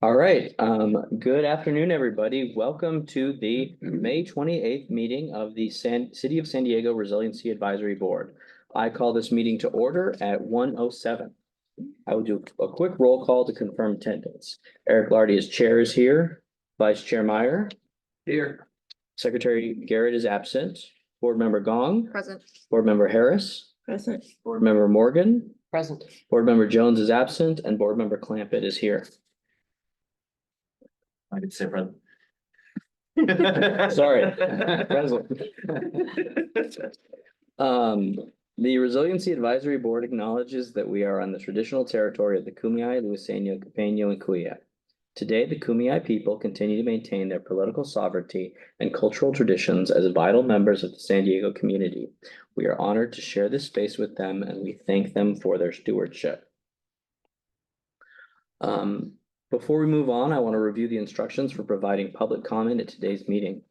All right, good afternoon, everybody. Welcome to the May 28th meeting of the City of San Diego Resiliency Advisory Board. I call this meeting to order at 1:07. I will do a quick roll call to confirm attendance. Eric Lardy as chair is here. Vice Chair Meyer. Here. Secretary Garrett is absent. Board Member Gong. Present. Board Member Harris. Present. Board Member Morgan. Present. Board Member Jones is absent and Board Member Clampett is here. I could say present. Sorry. Present. The Resiliency Advisory Board acknowledges that we are on the traditional territory of the Kumeyaay, Luiseno, Capeño, and Kuya. Today, the Kumeyaay people continue to maintain their political sovereignty and cultural traditions as vital members of the San Diego community. We are honored to share this space with them, and we thank them for their stewardship. Before we move on, I want to review the instructions for providing public comment at today's meeting.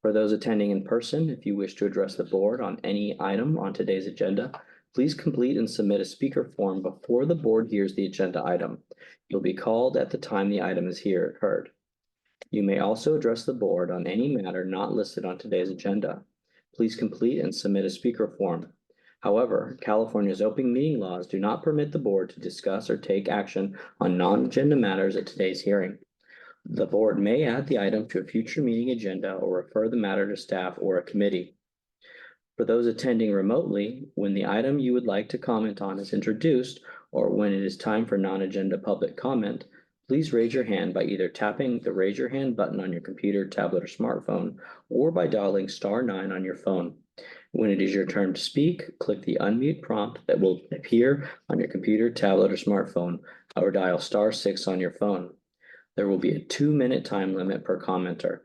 For those attending in person, if you wish to address the board on any item on today's agenda, please complete and submit a speaker form before the board hears the agenda item. You'll be called at the time the item is heard. You may also address the board on any matter not listed on today's agenda. Please complete and submit a speaker form. However, California's open meeting laws do not permit the board to discuss or take action on non-agenda matters at today's hearing. The board may add the item to a future meeting agenda or refer the matter to staff or a committee. For those attending remotely, when the item you would like to comment on is introduced or when it is time for non-agenda public comment, please raise your hand by either tapping the raise your hand button on your computer, tablet, or smartphone, or by dialing *9 on your phone. When it is your turn to speak, click the unmute prompt that will appear on your computer, tablet, or smartphone, or dial *6 on your phone. There will be a 2-minute time limit per commenter.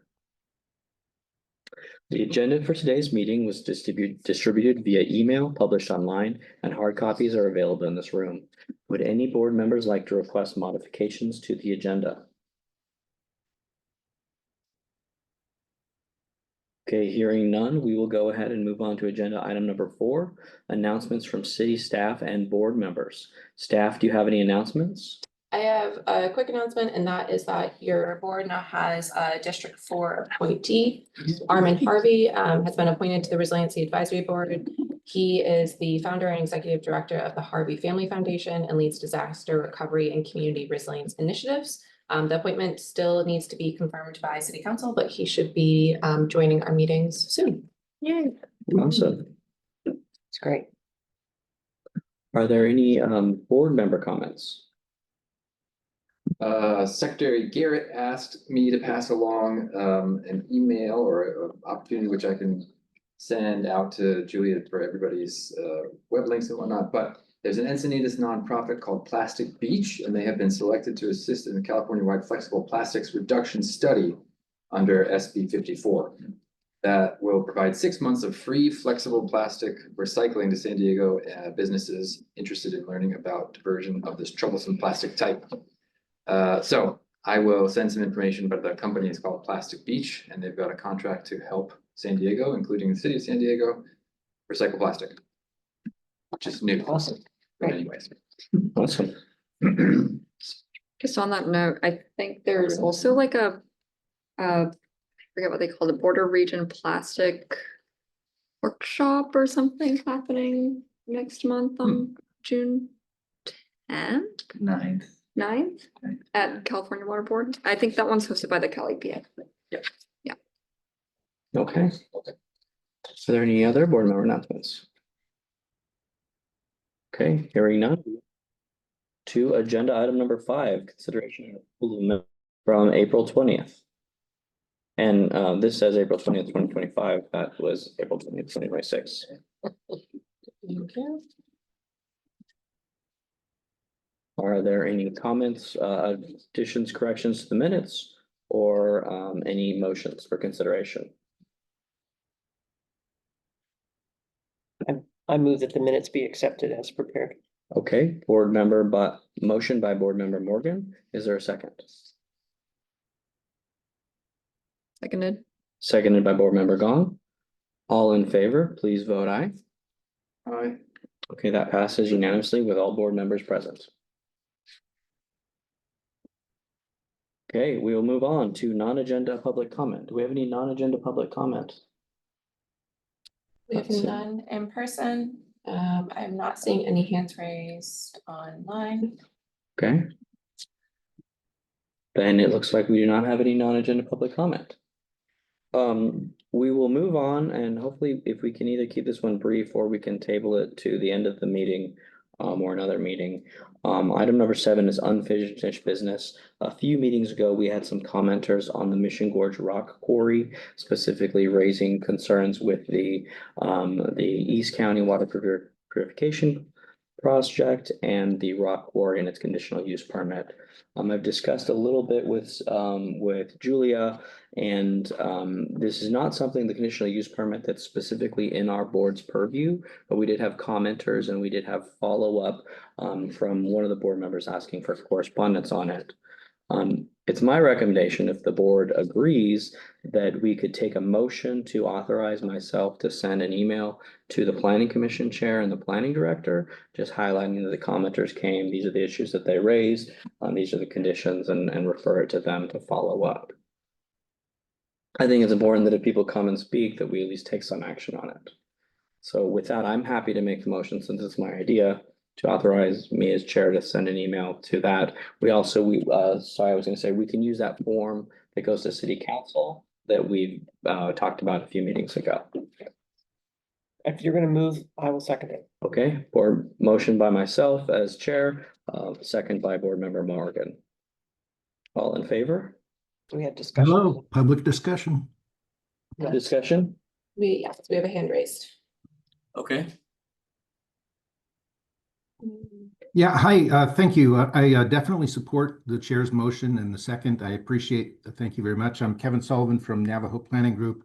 The agenda for today's meeting was distributed via email, published online, and hard copies are available in this room. Would any board members like to request modifications to the agenda? Okay, hearing none, we will go ahead and move on to agenda item number 4, announcements from city staff and board members. Staff, do you have any announcements? I have a quick announcement, and that is that your board now has a District 4 appointee. Armin Harvey has been appointed to the Resiliency Advisory Board. He is the founder and executive director of the Harvey Family Foundation and leads disaster recovery and community resilience initiatives. The appointment still needs to be confirmed by City Council, but he should be joining our meetings soon. Yay. Awesome. It's great. Are there any board member comments? Secretary Garrett asked me to pass along an email or an opportunity which I can send out to Julia for everybody's web links and whatnot. But there's an Encinitas nonprofit called Plastic Beach, and they have been selected to assist in the California-wide flexible plastics reduction study under SB 54. That will provide 6 months of free flexible plastic recycling to San Diego businesses interested in learning about diversion of this troublesome plastic type. So I will send some information, but the company is called Plastic Beach, and they've got a contract to help San Diego, including the city of San Diego, recycle plastic, which is new. Awesome. But anyways. Awesome. Just on that note, I think there's also like I forget what they call it, Border Region Plastic Workshop or something happening next month on June 10th? 9th at California Water Board. I think that one's hosted by the Cali PA. Yep. Yeah. Okay. Are there any other board member announcements? Okay, hearing none. To agenda item number 5, consideration of approval of minutes from April 20th. And this says April 20th, 2025. That was April 20th, 2026. Are there any comments, additions, corrections to the minutes, or any motions for consideration? I move that the minutes be accepted as prepared. Okay, motion by board member Morgan. Is there a second? Seconded. Seconded by board member Gong. All in favor, please vote aye. Aye. Okay, that passes unanimously with all board members present. Okay, we will move on to non-agenda public comment. Do we have any non-agenda public comment? We have That's it. none in person. I'm not seeing any hands raised online. Okay. Then it looks like we do not have any non-agenda public comment. We will move on and hopefully if we can either keep this one brief or we can table it to the end of the meeting. Or another meeting. Item number 7 is unfinished business. A few meetings ago, we had some commenters on the Mission Gorge Rock Quarry, specifically raising concerns with the East County Water Purification Project and the rock quarry and its conditional use permit. I've discussed a little bit with Julia, and this is not something, the conditional use permit, that's specifically in our board's purview, but we did have commenters and we did have follow-up from one of the board members asking for correspondence on it. It's my recommendation, if the board agrees, that we could take a motion to authorize myself to send an email to the planning commission chair and the planning director, just highlighting that the commenters came, these are the issues that they raised, these are the conditions, and refer it to them to follow up. I think it's important that if people come and speak, that we at least take some action on it. So with that, I'm happy to make the motion, since it's my idea, to authorize me as chair to send an email to that. We also, sorry, I was gonna say, we can use that form that goes to city council that we talked about a few meetings ago. If you're gonna move, I will second it. Okay, board motion by myself as chair, second by board member Morgan. All in favor? We had discussion. Hello, public discussion. Yes. Discussion? Yes, we have a hand raised. Okay. Yeah, hi, thank you. I definitely support the chair's motion and the second. I appreciate, thank you very much. I'm Kevin Sullivan from Navajo Planning Group.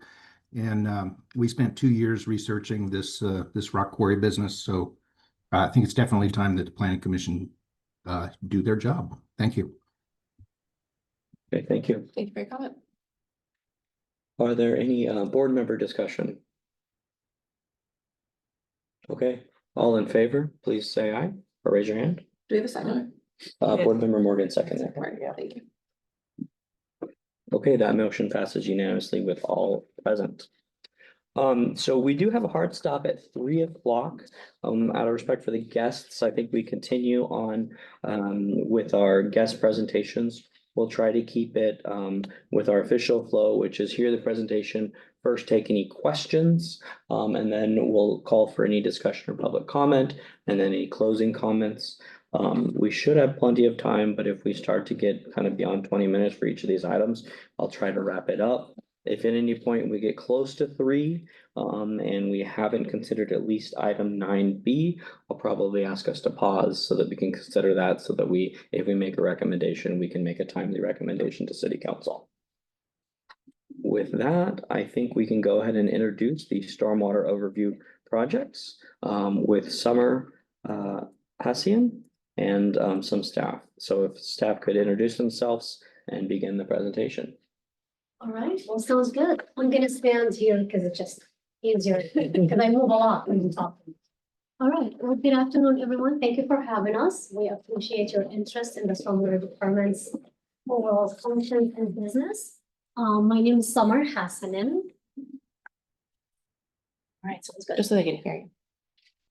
And we spent 2 years researching this rock quarry business. So I think it's definitely time that the planning commission do their job. Thank you. Okay, thank you. Thank you for your comment. Are there any board member discussion? Okay, all in favor, please say aye or raise your hand. Do we have a second? Board member Morgan second. Yeah, thank you. Okay, that motion passes unanimously with all present. So we do have a hard stop at 3 o'clock. Out of respect for the guests, I think we continue on with our guest presentations. We'll try to keep it with our official flow, which is hear the presentation, first take any questions, and then we'll call for any discussion or public comment, and then any closing comments. We should have plenty of time, but if we start to get kind of beyond 20 minutes for each of these items, I'll try to wrap it up. If at any point we get close to 3, and we haven't considered at least item 9B, I'll probably ask us to pause so that we can consider that, so that if we make a recommendation, we can make a timely recommendation to city council. With that, I think we can go ahead and introduce the stormwater overview projects with Summer Hassian and some staff. So if staff could introduce themselves and begin the presentation. All right, well, sounds good. I'm gonna stand here because it's just easier, because I move a lot when you talk. All right, well, good afternoon, everyone. Thank you for having us. We appreciate your interest in the stormwater department's overall functions and business. My name is Summer Hassanen. All right, sounds good. Just so they can hear you.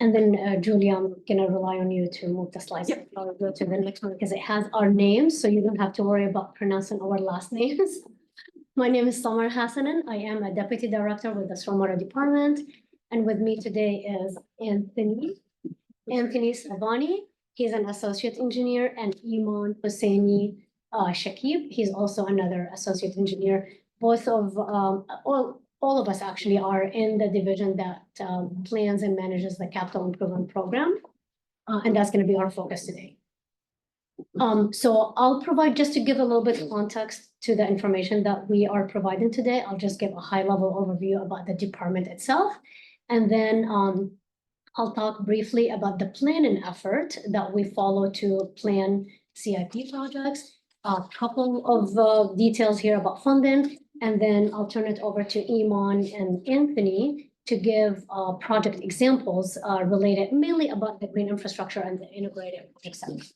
And then Julia, I'm gonna rely on you to move the slides. I'll go to the next one because it has our names, so you don't have to worry about pronouncing our last names. My name is Summer Hassanen. I am a deputy director with the stormwater department. And with me today is Anthony Savani. He's an associate engineer, and Iman Hosseini Shakib. He's also another associate engineer. Both of all of us actually are in the division that plans and manages the capital improvement program. And that's going to be our focus today. So I'll provide, just to give a little bit of context to the information that we are providing today, I'll just give a high level overview about the department itself. And then I'll talk briefly about the planning effort that we follow to plan CIP projects, a couple of details here about funding, and then I'll turn it over to Iman and Anthony to give project examples related mainly about the green infrastructure and the integrated project.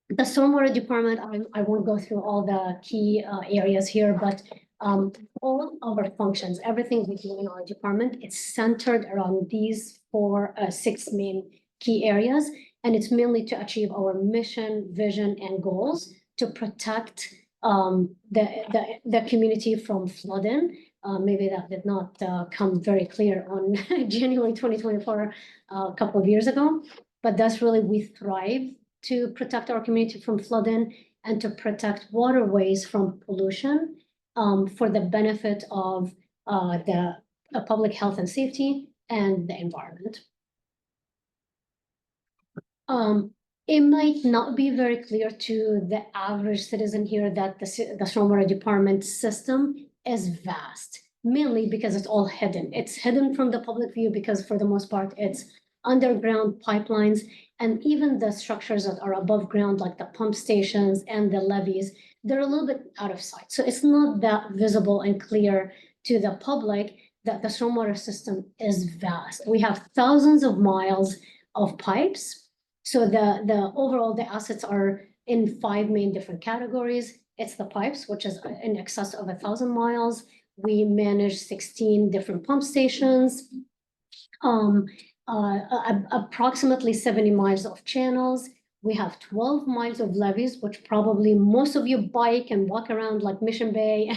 The stormwater department, I won't go through all the key areas here, but all our functions, everything we do in our department, it's centered around these six main key areas. And it's mainly to achieve our mission, vision, and goals to protect the community from flooding. Maybe that did not come very clear on January 2024, a couple of years ago, but that's really, we thrive to protect our community from flooding and to protect waterways from pollution for the benefit of the public health and safety and the environment. It might not be very clear to the average citizen here that the stormwater department system is vast, mainly because it's all hidden. It's hidden from the public view because for the most part, it's underground pipelines, and even the structures that are above ground, like the pump stations and the levees, they're a little bit out of sight. So it's not that visible and clear to the public that the stormwater system is vast. We have thousands of miles of pipes. So the overall, the assets are in 5 main different categories. It's the pipes, which is in excess of 1,000 miles. We manage 16 different pump stations, approximately 70 miles of channels. We have 12 miles of levees, which probably most of you bike and walk around like Mission Bay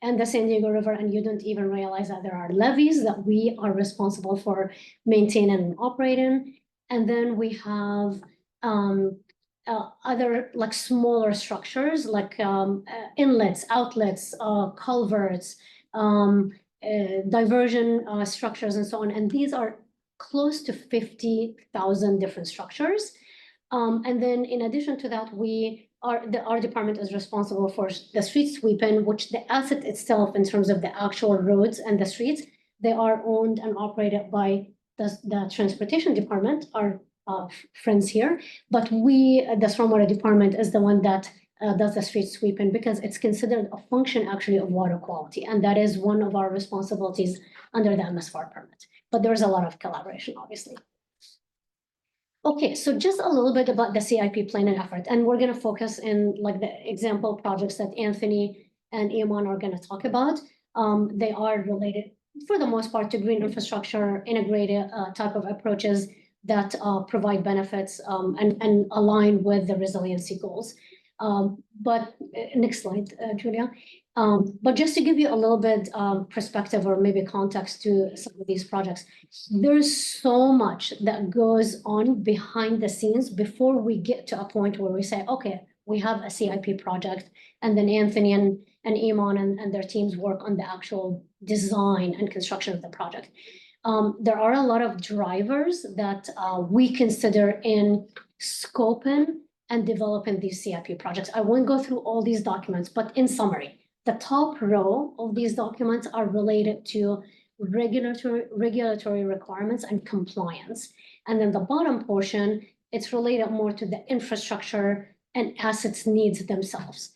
and the San Diego River, and you don't even realize that there are levees that we are responsible for maintaining and operating. And then we have other like smaller structures like inlets, outlets, culverts, diversion structures, and so on. And these are close to 50,000 different structures. And then in addition to that, our department is responsible for the street sweeping, which the asset itself in terms of the actual roads and the streets, they are owned and operated by the transportation department, our friends here, but the stormwater department is the one that does the street sweeping because it's considered a function actually of water quality, and that is one of our responsibilities under the MSFAR permit. But there's a lot of collaboration, obviously. Okay, so just a little bit about the CIP planning effort, and we're going to focus in like the example projects that Anthony and Iman are going to talk about. They are related for the most part to green infrastructure, integrated type of approaches that provide benefits and align with the resiliency goals. But next slide, Julia. But just to give you a little bit perspective or maybe context to some of these projects, there's so much that goes on behind the scenes before we get to a point where we say, okay, we have a CIP project, and then Anthony and Iman and their teams work on the actual design and construction of the project. There are a lot of drivers that we consider in scoping and developing these CIP projects. I won't go through all these documents, but in summary, the top row of these documents are related to regulatory requirements and compliance. And then the bottom portion, it's related more to the infrastructure and assets needs themselves.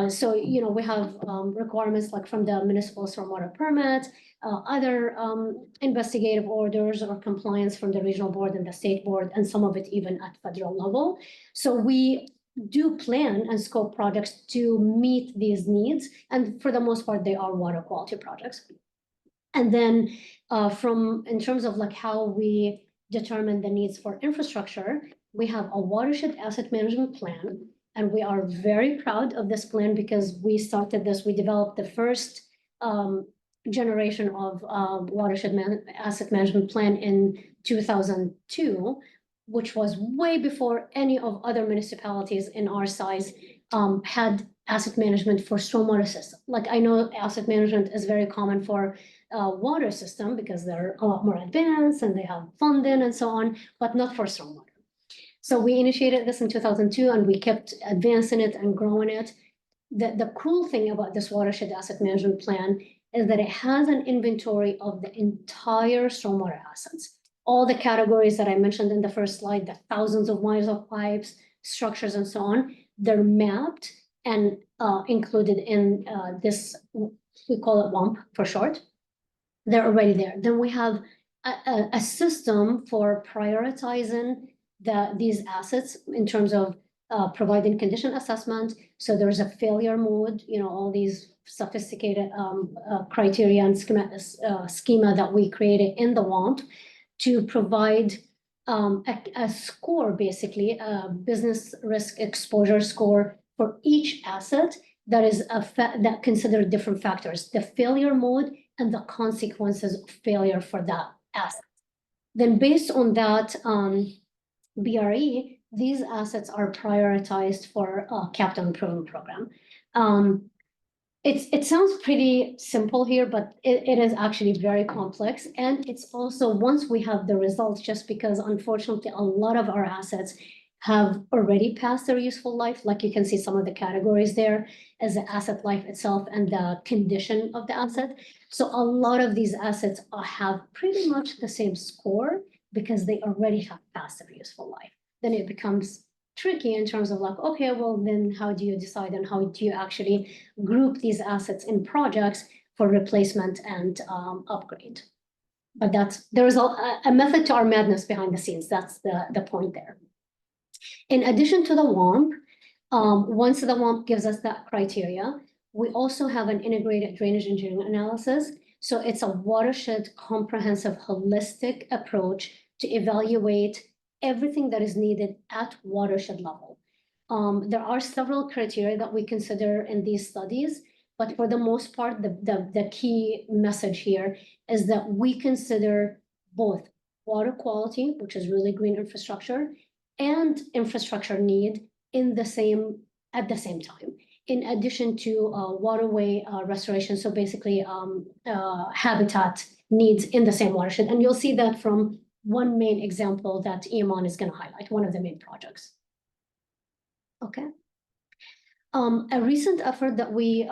So, you know, we have requirements like from the municipal stormwater permit, other investigative orders or compliance from the regional board and the state board, and some of it even at federal level. So we do plan and scope projects to meet these needs, and for the most part, they are water quality projects. And then in terms of like how we determine the needs for infrastructure, we have a watershed asset management plan, and we are very proud of this plan because we developed the first generation of watershed asset management plan in 2002, which was way before any of other municipalities in our size had asset management for stormwater system. Like I know asset management is very common for water system because they're a lot more advanced and they have funding and so on, but not for stormwater. So we initiated this in 2002 and we kept advancing it and growing it. The cool thing about this watershed asset management plan is that it has an inventory of the entire stormwater assets. All the categories that I mentioned in the first slide, the thousands of miles of pipes, structures, and so on, they're mapped and included in this, we call it WAMP for short. They're already there. Then we have a system for prioritizing these assets in terms of providing condition assessment. So there's a failure mode, all these sophisticated criteria and schema that we created in the WAMP to provide a score, basically, a business risk exposure score for each asset that is that consider different factors, the failure mode and the consequences of failure for that asset. Then based on that BRE, these assets are prioritized for a capital improvement program. It sounds pretty simple here, but it is actually very complex. And it's also, once we have the results, just because unfortunately a lot of our assets have already passed their useful life, like you can see some of the categories there as the asset life itself and the condition of the asset. So a lot of these assets have pretty much the same score because they already have passed their useful life. Then it becomes tricky in terms of like, okay, well, then how do you decide and how do you actually group these assets in projects for replacement and upgrade? But there is a method to our madness behind the scenes. That's the point there. In addition to the WAMP, once the WAMP gives us that criteria, we also have an integrated drainage engineering analysis. So it's a watershed, comprehensive, holistic approach to evaluate everything that is needed at watershed level. There are several criteria that we consider in these studies, but for the most part, the key message here is that we consider both water quality, which is really green infrastructure, and infrastructure need at the same time, in addition to waterway restoration. So basically habitat needs in the same watershed. And you'll see that from one main example that Iman is going to highlight, one of the main projects. Okay. A recent effort that we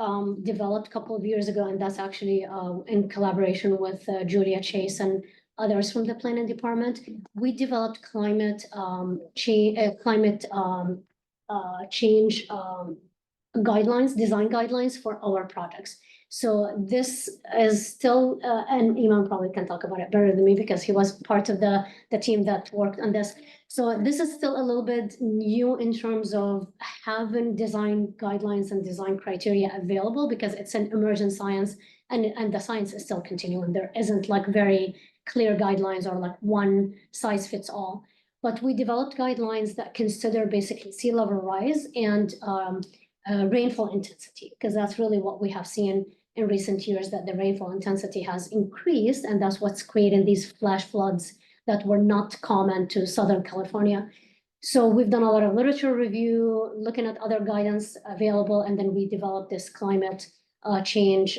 developed a couple of years ago, and that's actually in collaboration with Julia Chase and others from the planning department, we developed climate change guidelines, design guidelines for our projects. So this is still, and Iman probably can talk about it better than me because he was part of the team that worked on this. So this is still a little bit new in terms of having design guidelines and design criteria available because it's an emergent science and the science is still continuing. There isn't like very clear guidelines or like one size fits all. But we developed guidelines that consider basically sea level rise and rainfall intensity, because that's really what we have seen in recent years, that the rainfall intensity has increased, and that's what's creating these flash floods that were not common to Southern California. So we've done a lot of literature review, looking at other guidance available, and then we developed this climate change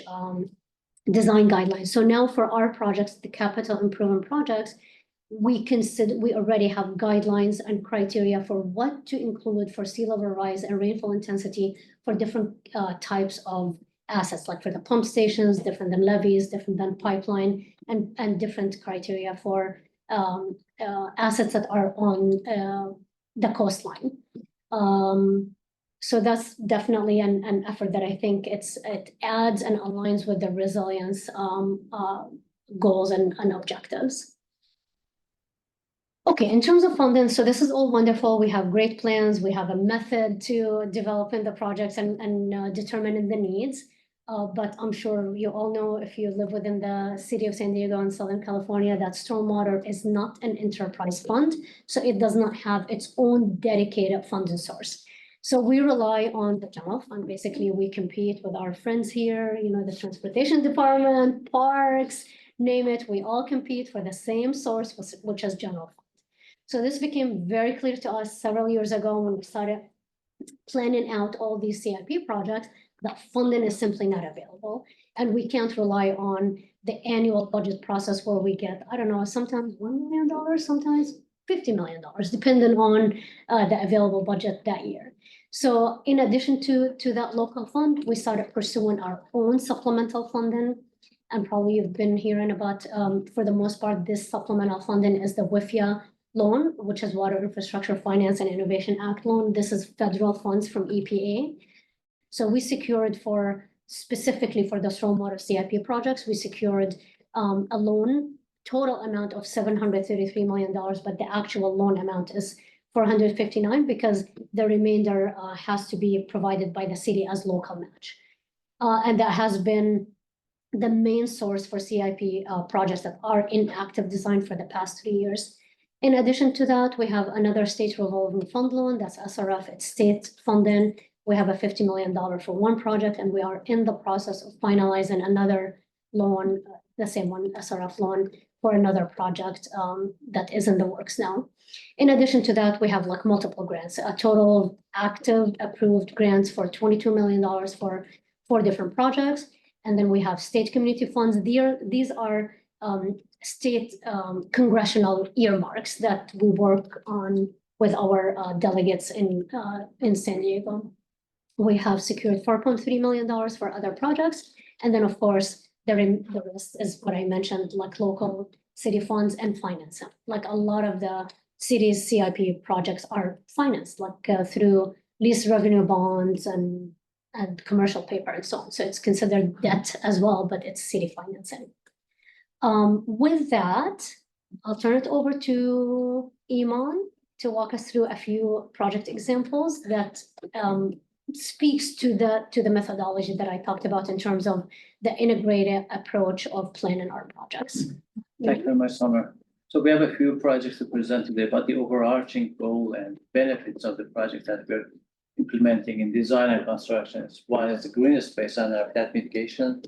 design guidelines. So now for our projects, the capital improvement projects, we already have guidelines and criteria for what to include for sea level rise and rainfall intensity for different types of assets, like for the pump stations, different than levees, different than pipeline, and different criteria for assets that are on the coastline. So that's definitely an effort that I think it adds and aligns with the resilience goals and objectives. Okay, in terms of funding, so this is all wonderful. We have great plans. We have a method to developing the projects and determining the needs. But I'm sure you all know, if you live within the city of San Diego and Southern California, that stormwater is not an enterprise fund. So it does not have its own dedicated funding source. So we rely on the general fund. Basically, we compete with our friends here, the transportation department, parks, name it. We all compete for the same source, which is general fund. So this became very clear to us several years ago when we started planning out all these CIP projects, that funding is simply not available. And we can't rely on the annual budget process where we get, I don't know, sometimes $1 million, sometimes $50 million, depending on the available budget that year. So in addition to that local fund, we started pursuing our own supplemental funding. And probably you've been hearing about, for the most part, this supplemental funding is the WIFIA loan, which is Water Infrastructure Finance and Innovation Act loan. This is federal funds from EPA. So we secured specifically for the stormwater CIP projects, we secured a loan, total amount of $733 million, but the actual loan amount is 459 because the remainder has to be provided by the city as local match. And that has been the main source for CIP projects that are in active design for the past 3 years. In addition to that, we have another state revolving fund loan, that's SRF, it's state funding. We have a $50 million for one project, and we are in the process of finalizing another loan, the same one, SRF loan, for another project that is in the works now. In addition to that, we have like multiple grants, a total of active approved grants for $22 million for 4 different projects. And then we have state community funds. These are state congressional earmarks that we work on with our delegates in San Diego. We have secured $4.3 million for other projects. And then, of course, the rest is what I mentioned, like local city funds and financing. Like a lot of the city's CIP projects are financed, like through lease revenue bonds and commercial paper and so on. So it's considered debt as well, but it's city financing. With that, I'll turn it over to Iman to walk us through a few project examples that speaks to the methodology that I talked about in terms of the integrated approach of planning our projects. Thank you very much, Summer. So we have a few projects to present today, but the overarching goal and benefits of the project that we're implementing in design and construction is one is the green space and habitat mitigation,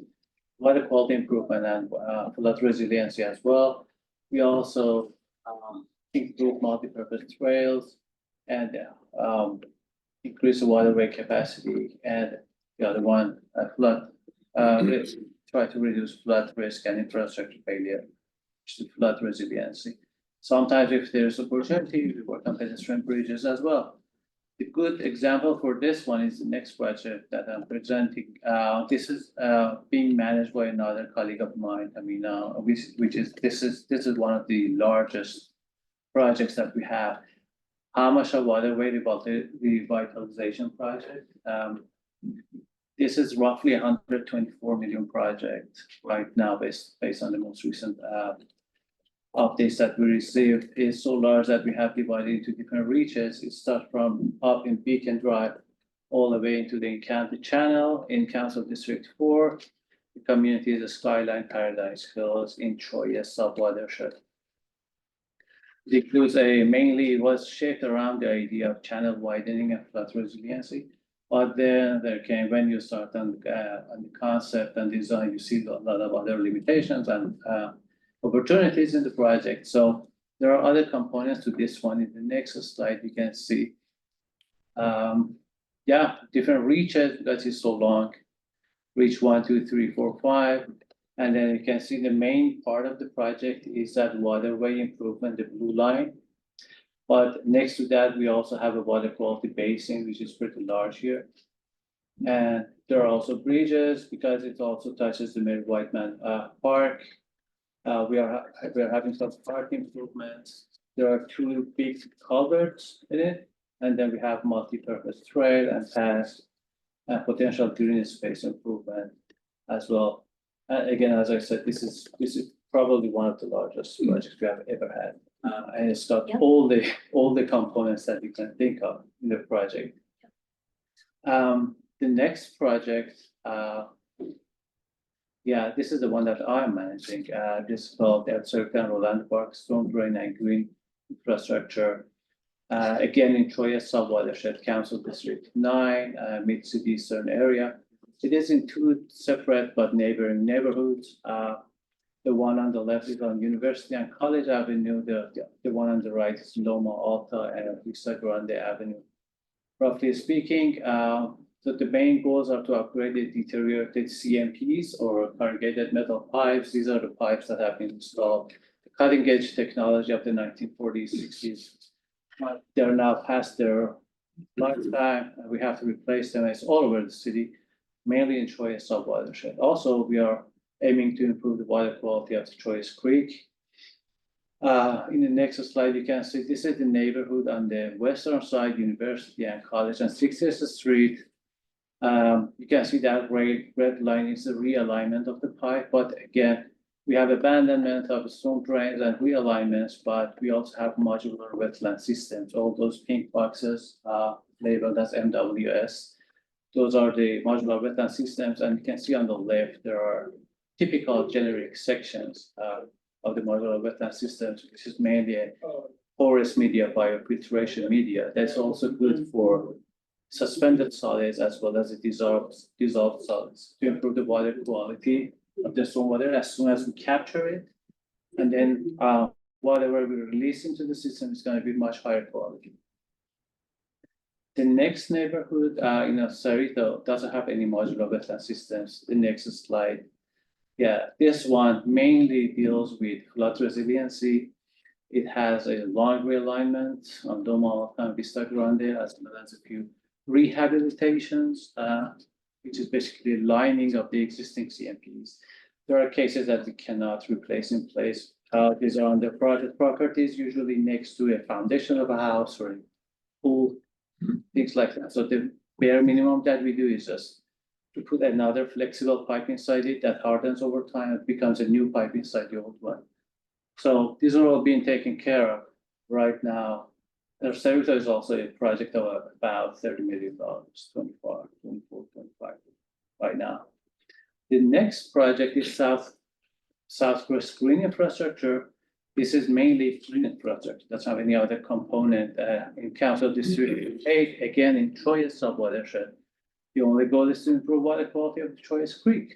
water quality improvement, and flood resiliency as well. We also improve multi-purpose trails and increase the waterway capacity, and the other one, flood risk, try to reduce flood risk and infrastructure failure, which is flood resiliency. Sometimes if there's opportunity, we work on pedestrian bridges as well. The good example for this one is the next project that I'm presenting. This is being managed by another colleague of mine, Amina, this is one of the largest projects that we have. Hamasha Waterway Revitalization Project. This is roughly a $124 million project right now, based on the most recent updates that we received. Is so large that we have divided into different reaches. It starts from up in Beacon Drive all the way into the Encounter Channel in Council District 4. The community is Skyline Paradise Hills in Troy sub-watershed. It includes mainly was shaped around the idea of channel widening and flood resiliency. But then there came, when you start on the concept and design, you see a lot of other limitations and opportunities in the project. So there are other components to this one. In the next slide, you can see, different reaches because it's so long. Reach 1, 2, 3, 4, 5. And then you can see the main part of the project is that waterway improvement, the blue line. But next to that, we also have a water quality basin, which is pretty large here. And there are also bridges because it also touches the Mary Whiteman Park. We are having some park improvements. There are 2 big culverts in it, and then we have multi-purpose trail and paths and potential green space improvement as well. Again, as I said, this is probably one of the largest projects we have ever had, and it's got all the components that you can think of in the project. The next project, this is the one that I'm managing. This is called the Circle Roland Park Storm Drain and Green Infrastructure. Again, in Troy sub-watershed, Council District 9, mid-city eastern area. It is in 2 separate but neighboring neighborhoods. The one on the left is on University and College Avenue. The one on the right is Loma Alta and Vista Grande Avenue. Roughly speaking, so the main goals are to upgrade the deteriorated CMPs or corrugated metal pipes. These are the pipes that have been installed. The cutting edge technology of the 1940s, 60s. But they're now past their lifetime, and we have to replace them. It's all over the city, mainly in Troy sub-watershed. Also, we are aiming to improve the water quality of the Troyes Creek. In the next slide, you can see this is the neighborhood on the western side, University and College, and 60th Street. You can see that red line is the realignment of the pipe, but again, We have abandonment of storm drains and realignments, but we also have modular wetland systems. All those pink boxes labeled as MWS. Those are the modular wetland systems, and you can see on the left, there are typical generic sections of the modular wetland systems, which is mainly a porous media, biofiltration media. That's also good for suspended solids as well as the dissolved solids to improve the water quality of the stormwater as soon as we capture it. And then whatever we release into the system is going to be much higher quality. The next neighborhood, Cerrito doesn't have any modular wetland systems. The next slide. Yeah, this one mainly deals with flood resiliency. It has a long realignment on Doma and Vista Grande, as well as a few rehabilitations, which is basically lining of the existing CMPs. There are cases that we cannot replace in place. These are on the project properties, usually next to a foundation of a house or a pool, things like that. So the bare minimum that we do is just to put another flexible pipe inside it that hardens over time and becomes a new pipe inside the old one. So these are all being taken care of right now. Cerrito is also a project of about $30 million, 24, 25 right now. The next project is Southwest Green Infrastructure. This is mainly green infrastructure. Doesn't have any other component in Council District 8, again in Choice subwatershed. The only goal is to improve water quality of the Choice Creek.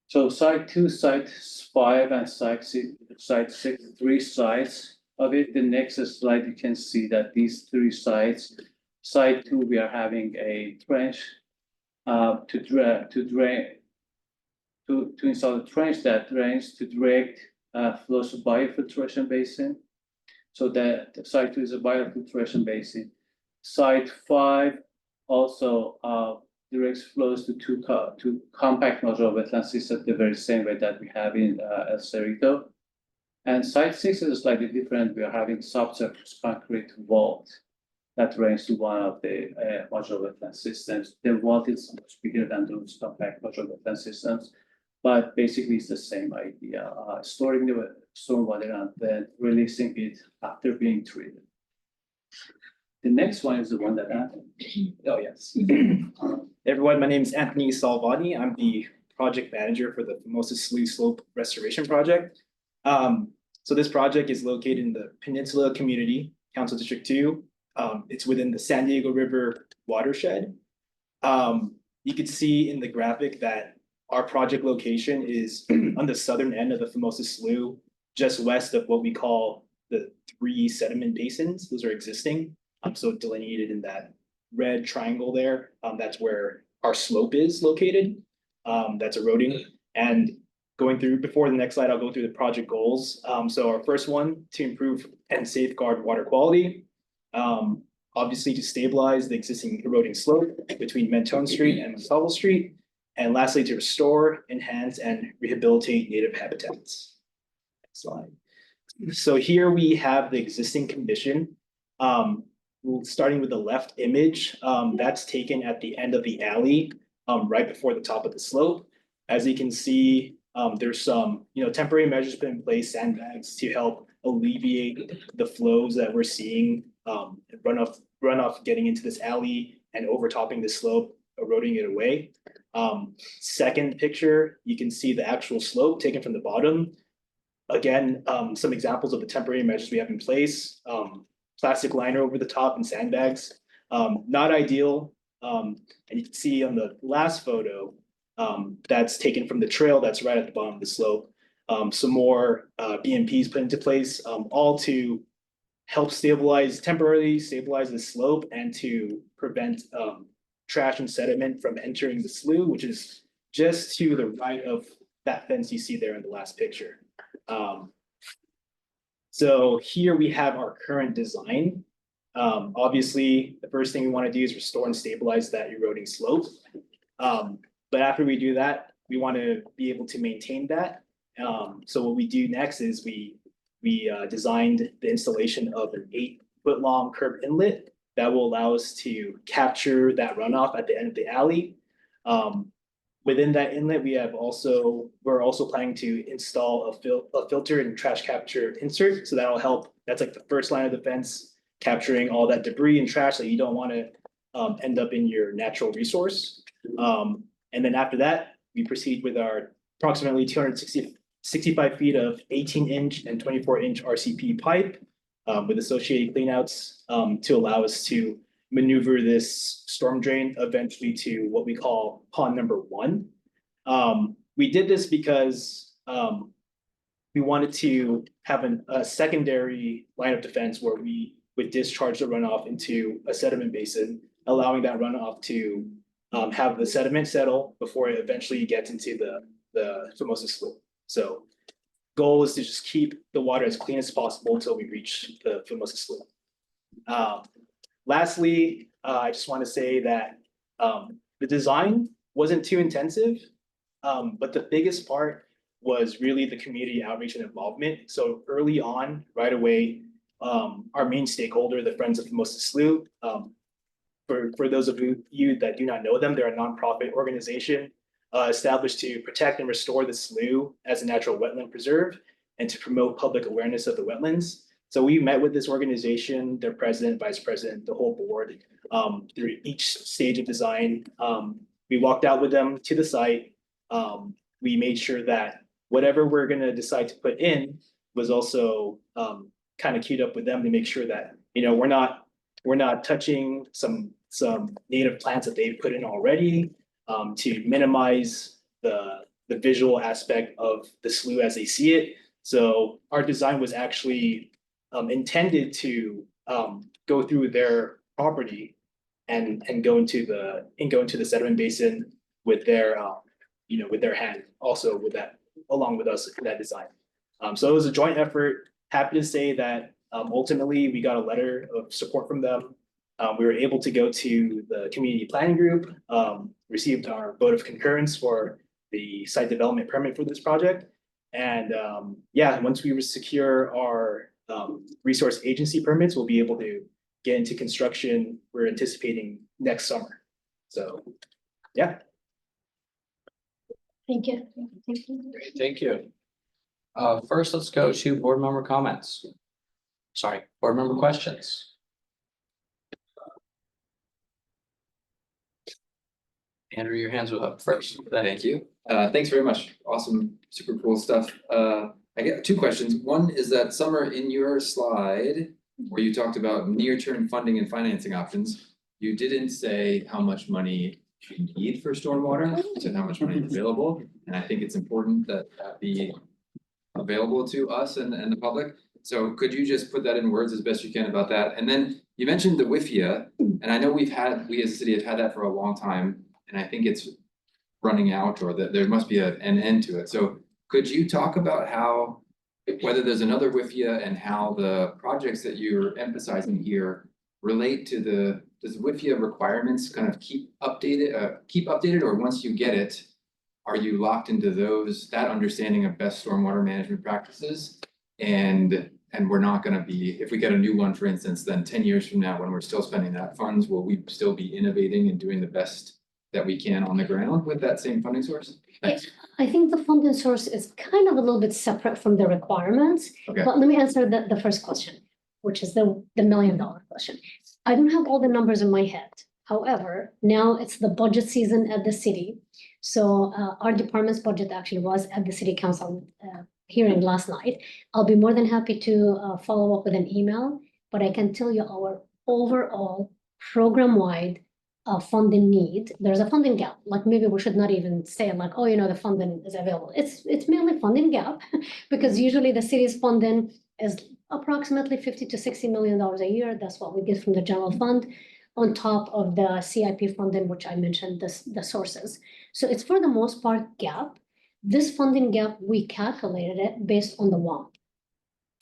So site 2, site 5, and site 6, 3 sites of it. The next slide, you can see that these 3 sites, site 2, we are having a trench to install a trench that drains to direct flows to biofiltration basin. So that site 2 is a biofiltration basin. Site 5 also directs flows to two compact modular wetland systems the very same way that we have in El Cerrito. And site 6 is slightly different. We are having subsurface concrete vault that drains to one of the modular wetland systems. The vault is much bigger than those compact modular wetland systems, but basically it's the same idea, storing the stormwater and then releasing it after being treated. The next one is the one that happened. Oh, yes. Everyone, my name is Anthony Salvani. I'm the project manager for the Mimosa Slope Restoration Project. So this project is located in the Peninsula Community, Council District 2. It's within the San Diego River watershed. You can see in the graphic that our project location is on the southern end of the Mimosa Slough, just west of what we call the 3 sediment basins. Those are existing. So delineated in that red triangle there, that's where our slope is located. That's eroding. And going through, before the next slide, I'll go through the project goals. So our first one, to improve and safeguard water quality. Obviously to stabilize the existing eroding slope between Mentone Street and Montalvo Street. And lastly, to restore, enhance, and rehabilitate native habitats. Next slide. So here we have the existing condition. Starting with the left image, that's taken at the end of the alley, right before the top of the slope. As you can see, there's some temporary measures put in place, sandbags, to help alleviate the flows that we're seeing, runoff getting into this alley and overtopping the slope, eroding it away. Second picture, you can see the actual slope taken from the bottom. Again, some examples of the temporary measures we have in place. Plastic liner over the top and sandbags, not ideal. And you can see on the last photo, that's taken from the trail that's right at the bottom of the slope. Some more BMPs put into place, all to help temporarily stabilize the slope and to prevent trash and sediment from entering the slough, which is just to the right of that fence you see there in the last picture. So here we have our current design. Obviously, the first thing we want to do is restore and stabilize that eroding slope. But after we do that, we want to be able to maintain that. So what we do next is we designed the installation of an 8-foot-long curb inlet that will allow us to capture that runoff at the end of the alley. Within that inlet, we're also planning to install a filter and trash capture insert, so that'll help. That's like the first line of defense, capturing all that debris and trash that you don't want to end up in your natural resource. And then after that, we proceed with our approximately 65 feet of 18-inch and 24-inch RCP pipe with associated cleanouts to allow us to maneuver this storm drain eventually to what we call pond number 1. We did this because we wanted to have a secondary line of defense where we would discharge the runoff into a sediment basin, allowing that runoff to have the sediment settle before it eventually gets into the Formosa Slough. So goal is to just keep the water as clean as possible until we reach the Formosa Slough. Lastly, I just want to say that the design wasn't too intensive, but the biggest part was really the community outreach and involvement. So early on, right away, our main stakeholder, the Friends of Formosa Slough, for those of you that do not know them, they're a nonprofit organization established to protect and restore the slough as a natural wetland preserve and to promote public awareness of the wetlands. So we met with this organization, their president, vice president, the whole board through each stage of design. We walked out with them to the site. We made sure that whatever we're going to decide to put in was also kind of queued up with them to make sure that, you know, we're not touching some native plants that they've put in already to minimize the visual aspect of the slough as they see it. So our design was actually intended to go through their property and go into the sediment basin with their with their hand, also with that, along with us in that design. So it was a joint effort. Happy to say that ultimately we got a letter of support from them. We were able to go to the community planning group, received our vote of concurrence for the site development permit for this project. And yeah, once we secure our resource agency permits, we'll be able to get into construction. We're anticipating next summer. So yeah. Thank you. Great, thank you. First, let's go to board member comments. Sorry, board member questions. Andrew, your hands were up first. Thank you. Thanks very much. Awesome, super cool stuff. I get 2 questions. One is that Summer, in your slide where you talked about near-term funding and financing options, you didn't say how much money you need for stormwater, you said how much money is available. And I think it's important that that be available to us and the public. So could you just put that in words as best you can about that? And then you mentioned the WIFIA, and I know we as a city have had that for a long time, and I think it's running out, or that there must be an end to it. So could you talk about how, whether there's another WIFIA and how the projects that you're emphasizing here relate to does WIFIA requirements kind of keep updated, or once you get it, are you locked into that understanding of best stormwater management practices? And we're not going to be, if we get a new one, for instance, then 10 years from now, when we're still spending that funds, will we still be innovating and doing the best that we can on the ground with that same funding source? Thanks. I think the funding source is kind of a little bit separate from the requirements. Okay. But let me answer the first question, which is the $1 million question. I don't have all the numbers in my head. However, now it's the budget season at the city. So our department's budget actually was at the city council hearing last night. I'll be more than happy to follow up with an email, but I can tell you our overall program-wide funding need. There's a funding gap. Like maybe we should not even say like, oh, you know, the funding is available. It's mainly funding gap because usually the city's funding is approximately $50 to $60 million a year. That's what we get from the general fund, on top of the CIP funding, which I mentioned the sources. So it's for the most part gap. This funding gap, we calculated it based on the WAM.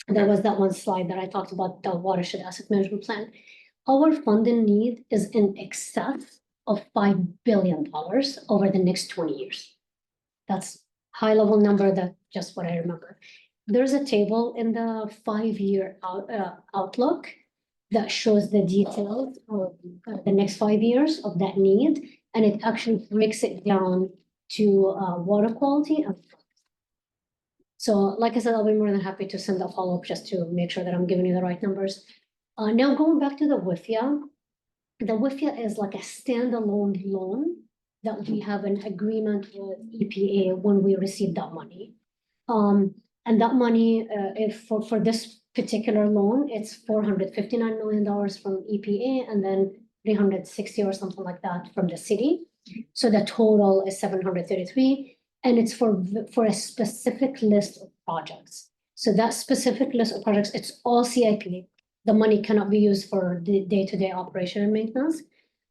There was that one slide that I talked about, the watershed asset management plan. Our funding need is in excess of $5 billion over the next 20 years. That's high level number, that's just what I remember. There's a table in the 5-year outlook that shows the details of the next 5 years of that need. And it actually breaks it down to water quality. So like I said, I'll be more than happy to send a follow-up just to make sure that I'm giving you the right numbers. Now going back to the WIFIA. The WIFIA is like a standalone loan that we have an agreement with EPA when we receive that money. And that money, if for this particular loan, it's $459 million from EPA and then 360 or something like that from the city. So the total is 733, and it's for a specific list of projects. So that specific list of projects, it's all CIP. The money cannot be used for the day-to-day operation and maintenance.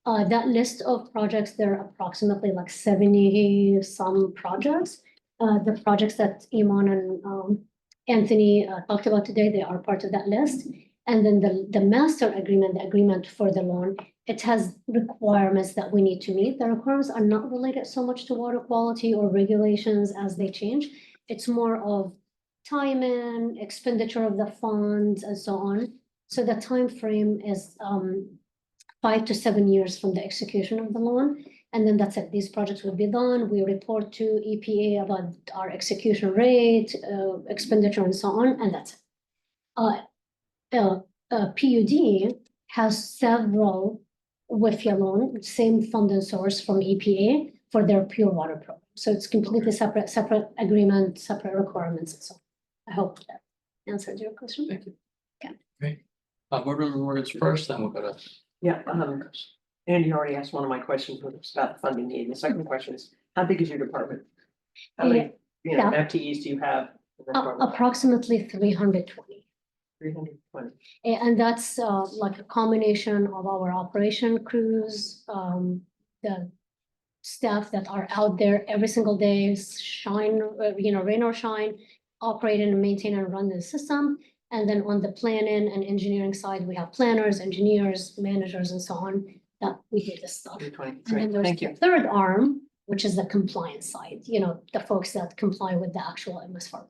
That list of projects, there are approximately like 70 some projects. The projects that Iman and Anthony talked about today, they are part of that list. And then the master agreement, the agreement for the loan, it has requirements that we need to meet. The requirements are not related so much to water quality or regulations as they change. It's more of time and expenditure of the funds and so on. So the time frame is 5 to 7 years from the execution of the loan. And then that's it. These projects will be done. We report to EPA about our execution rate, expenditure, and so on, and that's it. PUD has several WIFIA loan, same funding source from EPA for their pure water program. So it's completely separate agreement, separate requirements and so on. I hope that answered your question. Thank you. Okay. Great. Board Member Morgan's first, then we'll go to. Yeah, Andy already asked one of my questions, which was about the funding need. The second question is, how big is your department? How many, Yeah. FTEs do you have? in the department? Approximately 320. 320. And that's like a combination of our operation crews, the staff that are out there every single day, shine, rain or shine, operate and maintain and run the system. And then on the planning and engineering side, we have planners, engineers, managers, and so on, that we do this stuff. 320. And then Great, there's thank the you. third arm, which is the compliance side, the folks that comply with the actual MSFAR.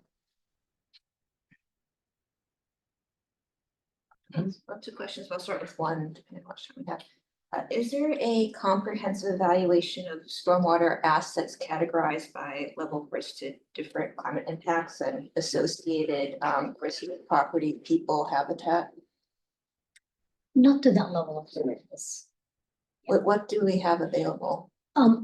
Two questions, I'll start with one, depending on how much time we have. Is there a comprehensive evaluation of stormwater assets categorized by level of risk to different climate impacts and associated risk to property, people, habitat? Not to that level of service. What do we have available?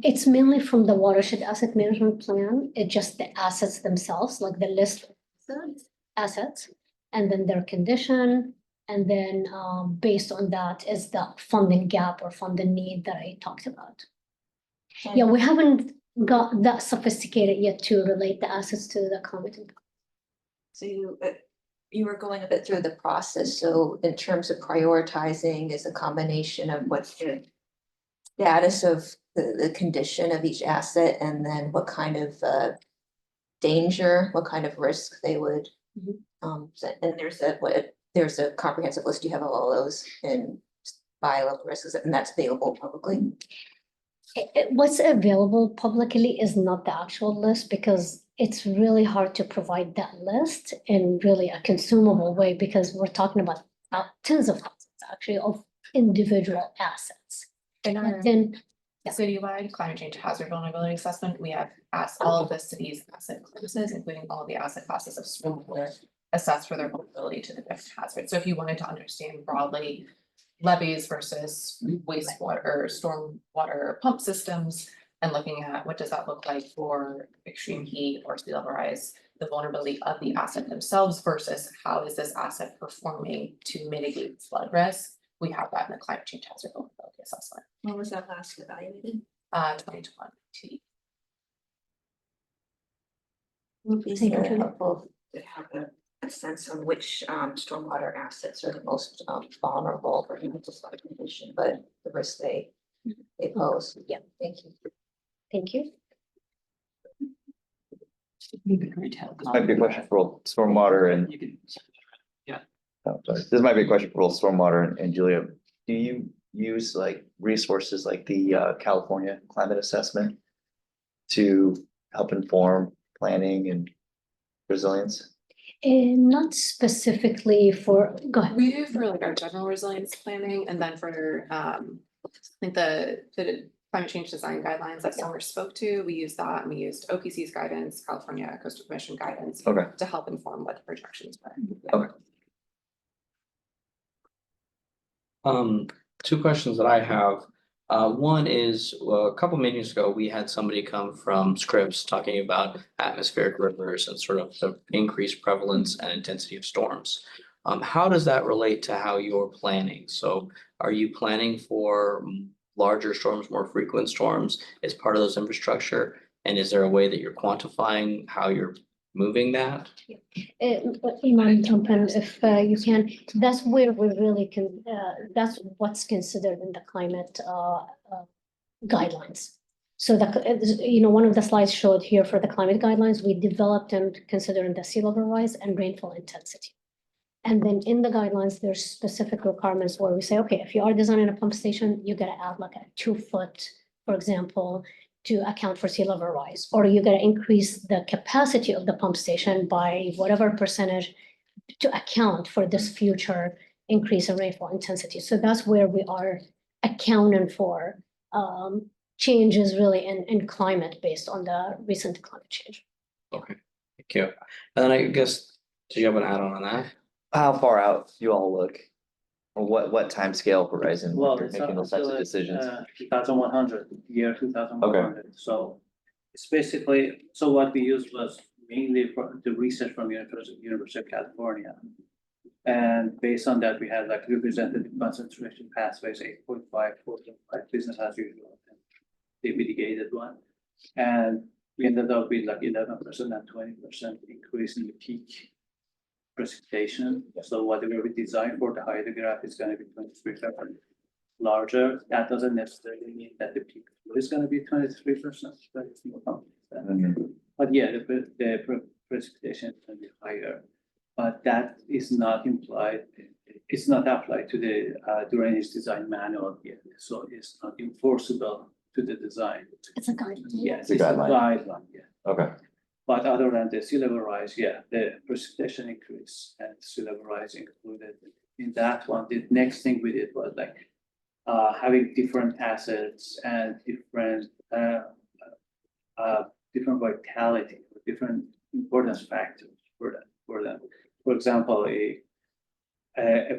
It's mainly from the watershed asset management plan. It's just the assets themselves, like the list of assets, and then their condition. And then based on that is the funding gap or funding need that I talked about. Yeah, we haven't got that sophisticated yet to relate the assets to the climate impact. So you were going a bit through the process, so in terms of prioritizing is a combination of what's the status of the condition of each asset and then what kind of danger, what kind of risk they would. And there's a comprehensive list you have of all those and by level risks, and that's available publicly. What's available publicly is not the actual list because it's really hard to provide that list in really a consumable way because we're talking about tens of thousands actually of individual assets. And then citywide climate change hazard vulnerability assessment, we have asked all of the city's asset classes, including all of the asset classes of stormwater, assessed for their vulnerability to the different hazards. So if you wanted to understand broadly levees versus wastewater or stormwater pump systems and looking at what does that look like for extreme heat or sea level rise, the vulnerability of the asset themselves versus how is this asset performing to mitigate flood risk, we have that in the climate change hazard vulnerability assessment. When was that last evaluated? 2020. Would be very helpful to have a sense on which stormwater assets are the most vulnerable for even just like condition, but the risk they pose. Yeah. Thank you. Thank you. This might be a question for both stormwater and. You can. Yeah. Oh, sorry. This might be a question for both stormwater and Julia. Do you use like resources like the California climate assessment to help inform planning and resilience? Not specifically for, go ahead. We do for like our general resilience planning and then for I think the climate change design guidelines that Summer spoke to. We used that and we used OPC's guidance, California Coastal Commission guidance Okay. to help inform what the projections were. Okay. Two questions that I have. One is, a couple meetings ago, we had somebody come from Scripps talking about atmospheric rivers and sort of the increased prevalence and intensity of storms. How does that relate to how you're planning? So are you planning for larger storms, more frequent storms as part of those infrastructure? And is there a way that you're quantifying how you're moving that? Iman, jump in if you can. That's where we really can, that's what's considered in the climate guidelines. So one of the slides showed here for the climate guidelines, we developed and considering the sea level rise and rainfall intensity. And then in the guidelines, there's specific requirements where we say, okay, if you are designing a pump station, you gotta add like a 2 foot, for example, to account for sea level rise, or you gotta increase the capacity of the pump station by whatever percentage to account for this future increase in rainfall intensity. So that's where we are accounting for changes really in climate based on the recent climate change. Okay, thank you. And then I guess, do you have an add-on on that? How far out you all look? Or what time scale horizon when Well, you're it's making those types of decisions? 2100, year 2100. So it's basically, so what we used was mainly for the research from University of California. And based on that, we had like representative concentration pathways, 8.5, 4.5, business as usual, and the mitigated one. And we ended up with like 11% and 20% increase in the peak precipitation. So whatever we design for the hydrograph is going to be 23% larger. That doesn't necessarily mean that the peak flow is going to be 23%. But yeah, the precipitation is going to be higher. But that is not implied. It's not applied to the drainage design manual yet. So it's not enforceable to the design. It's a guideline. Yes, It's a guideline. Yeah. Okay, But other than the sea level rise, yeah, the precipitation increase and sea level rise included in that one. The next thing we did was like having different assets and different vitality, different importance factors for them. For example, a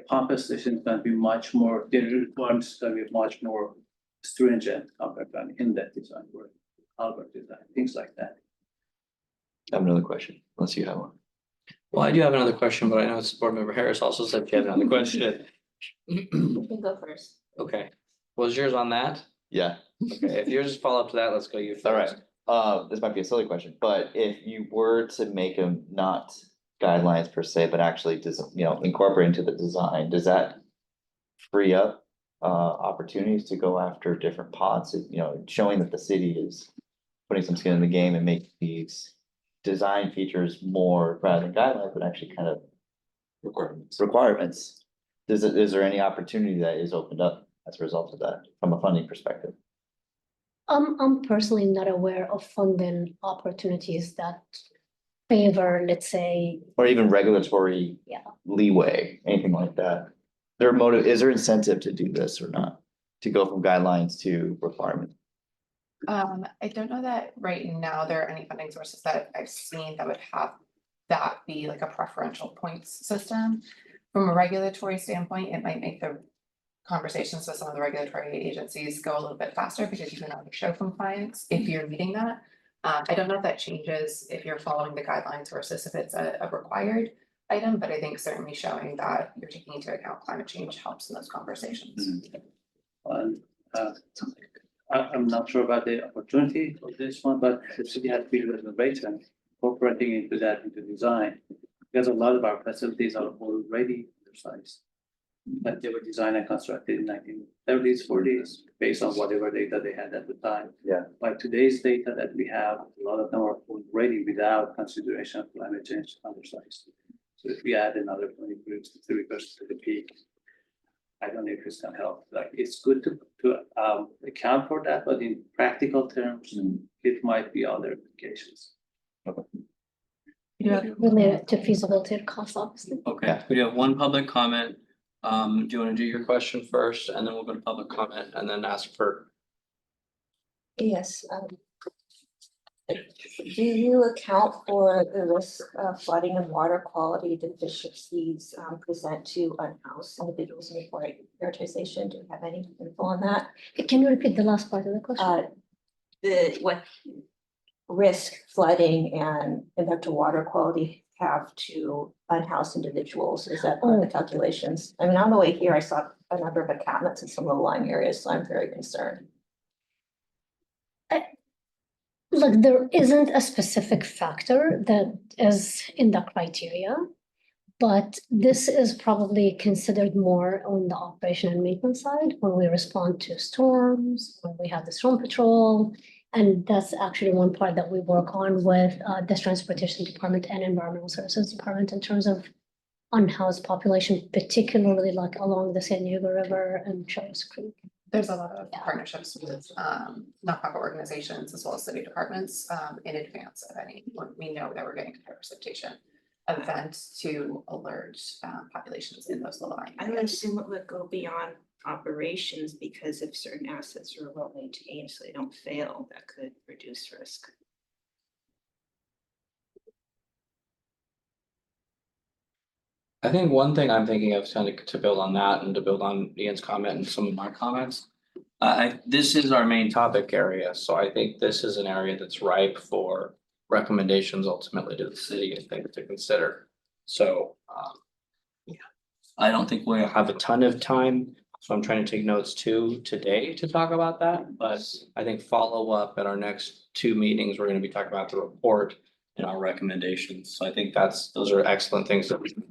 pump station is going to be much more, the requirements is going to be much more stringent compared to an inlet design or culvert design, things like that. I have another question, unless you have one. Well, I do have another question, but I know it's Board Member Harris also said she had another question. You can go first. Okay, was yours on that? Yeah, Okay, if yours is follow up to that, let's go you first. all right. This might be a silly question, but if you were to make them not guidelines per se, but actually just, incorporate into the design, does that free up opportunities to go after different pots, showing that the city is putting some skin in the game and make these design features more rather than guidelines, but actually kind of requirements. Is there any opportunity that is opened up as a result of that from a funding perspective? I'm personally not aware of funding opportunities that favor, let's say. Or even regulatory Yeah. leeway, anything like that? Is there incentive to do this or not? To go from guidelines to requirement? I don't know that right now there are any funding sources that I've seen that would have that be like a preferential points system. From a regulatory standpoint, it might make the conversations with some of the regulatory agencies go a little bit faster because you can already show compliance if you're meeting that. I don't know if that changes if you're following the guidelines versus if it's a required item, but I think certainly showing that you're taking into account climate change helps in those conversations. I'm not sure about the opportunity of this one, but the city has been innovative, incorporating into design. Because a lot of our facilities are already undersized. But they were designed and constructed in 1930s, 40s, based on whatever data they had at the time. Yeah. By today's data that we have, a lot of them are already without consideration of climate change undersized. So if we add another 23% to the peak, I don't know if it's gonna help. Like, it's good to account for that, but in practical terms, it might be other implications. Related to feasibility and cost, obviously. Okay, we do have one public comment. Do you want to do your question first, and then we'll go to public comment and then ask for Yes. Do you account for the risk of flooding and water quality deficiencies present to unhoused individuals in the prioritization? Do you have any info on that? Can you repeat the last part of the question? What risk flooding and impact to water quality have to unhoused individuals? Is that part of the calculations? I mean, on the way here, I saw a number of encampments in some low-lying areas, so I'm very concerned. Look, there isn't a specific factor that is in the criteria, but this is probably considered more on the operation and maintenance side when we respond to storms, when we have the storm patrol. And that's actually one part that we work on with the Transportation Department and Environmental Services Department in terms of unhoused population, particularly like along the San Diego River and Charles Creek. There's a lot of partnerships with nonprofit organizations as well as city departments in advance of any, when we know that we're getting a precipitation event to alert populations in those low-lying I would areas. assume it would go beyond operations, because if certain assets are well maintained, so they don't fail, that could reduce risk. I think one thing I'm thinking of kind of to build on that and to build on Ian's comment and some of my comments. This is our main topic area, so I think this is an area that's ripe for recommendations ultimately to the city, I think, to consider. So, yeah, I don't think we'll have a ton of time, so I'm trying to take notes too today to talk about that. But I think follow up at our next 2 meetings, we're gonna be talking about the report and our recommendations. So I think those are excellent things that we can.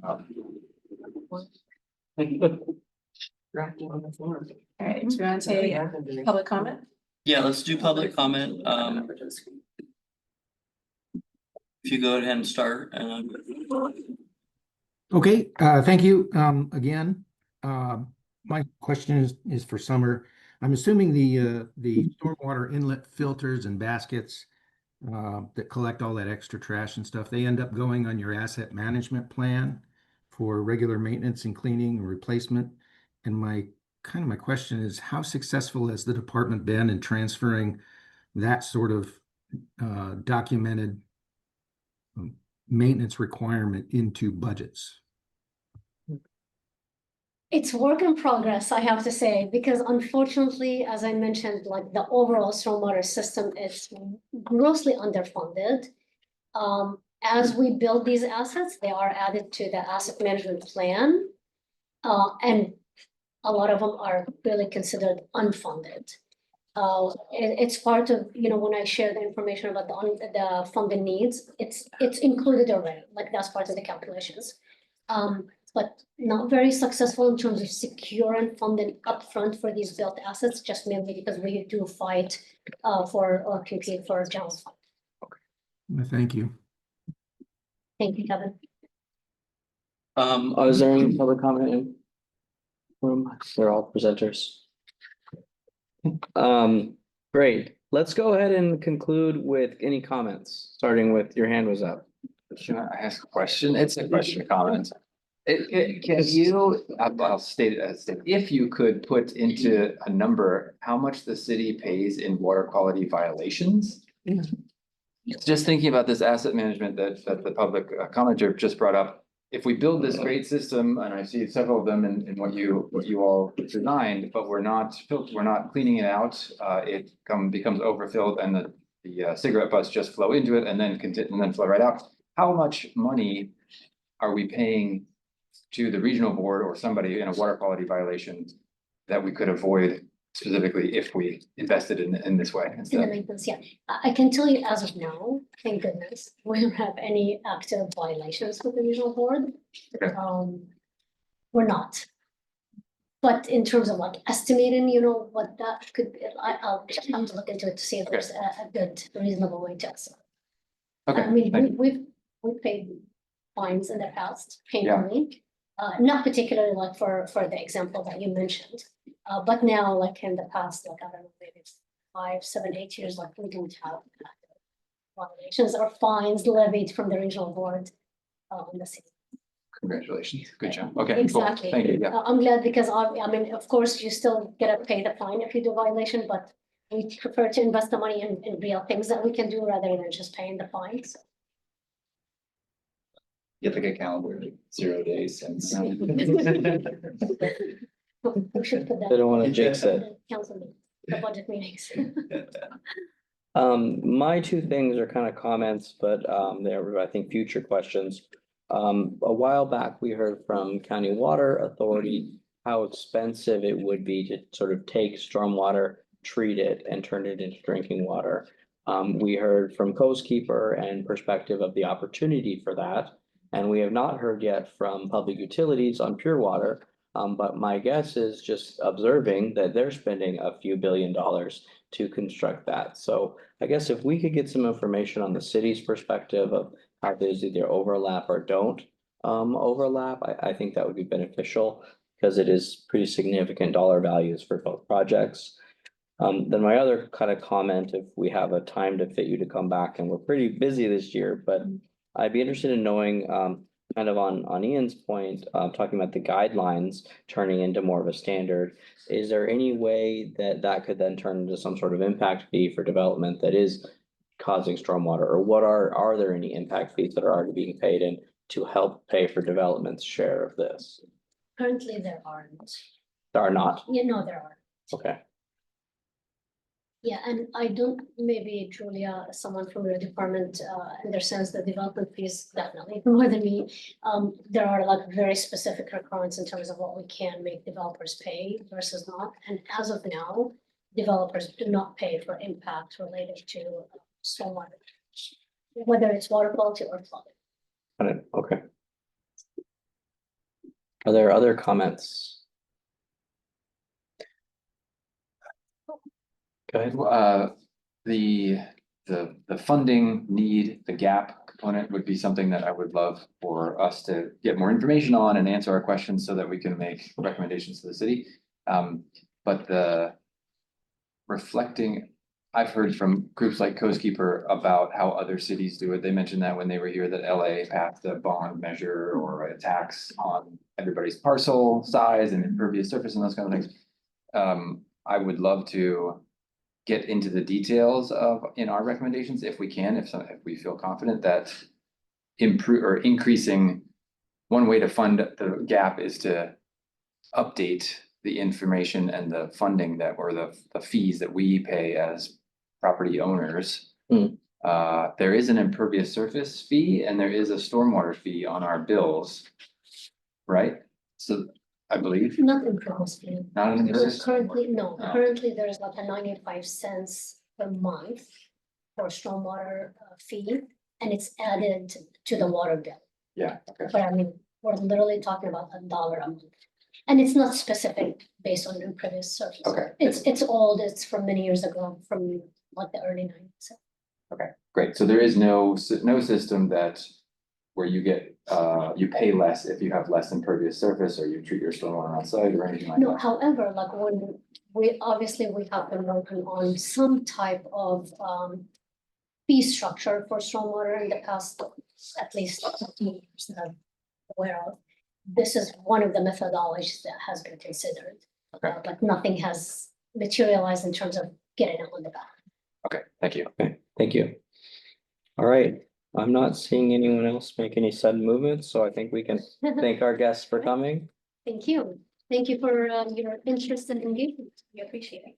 Drafting on the floor. All right, do you want to take public comment? Yeah, let's do public comment. If you go ahead and start. Okay, thank you, again. My question is for Summer. I'm assuming the stormwater inlet filters and baskets that collect all that extra trash and stuff, they end up going on your asset management plan for regular maintenance and cleaning and replacement. And my question is, how successful has the department been in transferring that sort of documented maintenance requirement into budgets? It's work in progress, I have to say, because unfortunately, as I mentioned, like the overall stormwater system is grossly underfunded. As we build these assets, they are added to the asset management plan. And a lot of them are really considered unfunded. It's part of, when I share the information about the funded needs, it's included already, like that's part of the calculations. But not very successful in terms of securing funding upfront for these built assets, just mainly because we do fight or compete for general fund. Well, thank you. Thank you, Kevin. Is there any public comment in room? They're all presenters. Great. Let's go ahead and conclude with any comments, starting with your hand was up. Should I ask a question? It's a question, comment. Can you, I'll state it as, if you could put into a number, how much the city pays in water quality violations? Just thinking about this asset management that the public commenter just brought up. If we build this great system, and I see several of them in what you all designed, but we're not cleaning it out, it becomes overfilled and the cigarette butts just flow into it and then flow right out. How much money are we paying to the regional board or somebody in a water quality violation that we could avoid specifically if we invested in this way In the instead? maintenance, yeah. I can tell you as of now, thank goodness, we don't have any active violations with the regional board. Okay. We're not. But in terms of like estimating, what that could be, I'll have to look into it to see if there's a good, reasonable way to estimate. Okay. I mean, thank you. we've paid fines in the past, painfully. Not particularly like for the example that you mentioned. But now, like in the past, like, I don't know, maybe 5, 7, 8 years, like we don't have violations or fines levied from the regional board in the city. Congratulations. Good job. Okay, cool. Exactly. Thank you. Yeah. I'm glad because I mean, of course, you still get to pay the fine if you do violation, but we prefer to invest the money in real things that we can do rather than just paying the fines. Get like a calendar, like 0 days since. We should put that. They don't wanna jinx in it. the council meeting, the budget meetings. My two things are kind of comments, but they're, I think, future questions. A while back, we heard from County Water Authority how expensive it would be to sort of take stormwater, treat it, and turn it into drinking water. We heard from Coast Keeper and perspective of the opportunity for that. And we have not heard yet from public utilities on pure water. But my guess is just observing that they're spending a few $1 billion to construct that. So I guess if we could get some information on the city's perspective of how there's either overlap or don't overlap, I think that would be beneficial because it is pretty significant dollar values for both projects. Then my other kind of comment, if we have a time to fit you to come back, and we're pretty busy this year, but I'd be interested in knowing, kind of on Ian's point, talking about the guidelines turning into more of a standard. Is there any way that that could then turn into some sort of impact fee for development that is causing stormwater? Or what are there any impact fees that are already being paid in to help pay for development's share of this? Currently, there aren't. There are not. You know, there are. Okay. Yeah, and I don't, maybe Julia, someone from your department, understands the development fees definitely more than me. There are like very specific requirements in terms of what we can make developers pay versus not. And as of now, developers do not pay for impact related to stormwater, whether it's water quality or flooding. Got it. Okay. Are there other comments? Go ahead. The funding need, the gap component would be something that I would love for us to get more information on and answer our questions so that we can make recommendations to the city. But the reflecting, I've heard from groups like Coast Keeper about how other cities do it. They mentioned that when they were here, that LA passed a bond measure or a tax on everybody's parcel size and impervious surface and those kind of things. I would love to get into the details of in our recommendations if we can, if we feel confident that increasing, one way to fund the gap is to update the information and the funding that, or the fees that we pay as property owners. There is an impervious surface fee and there is a stormwater fee on our bills, right? So I believe. Not in previous fee. Not in this. Currently, no, Oh. currently there's like a 95 cents per month for stormwater fee, and it's added to the water bill. Yeah, okay. But I mean, we're literally talking about $1 a month. And it's not specific based on impervious surface. Okay. It's old, it's from many years ago, from like the early 90s. Okay, great. So there is no system that where you get, you pay less if you have less impervious surface or you treat your stormwater outside or anything like No, that? however, like when we have been working on some type of fee structure for stormwater in the past, at least 15 years that I'm aware of. This is one of the methodologies that has been considered. Okay. But nothing has materialized in terms of getting it on the back. Okay, thank you. Okay, thank you. All right, I'm not seeing anyone else make any sudden movements, so I think we can thank our guests for coming. Thank you. Thank you for your interest and engagement. We appreciate it.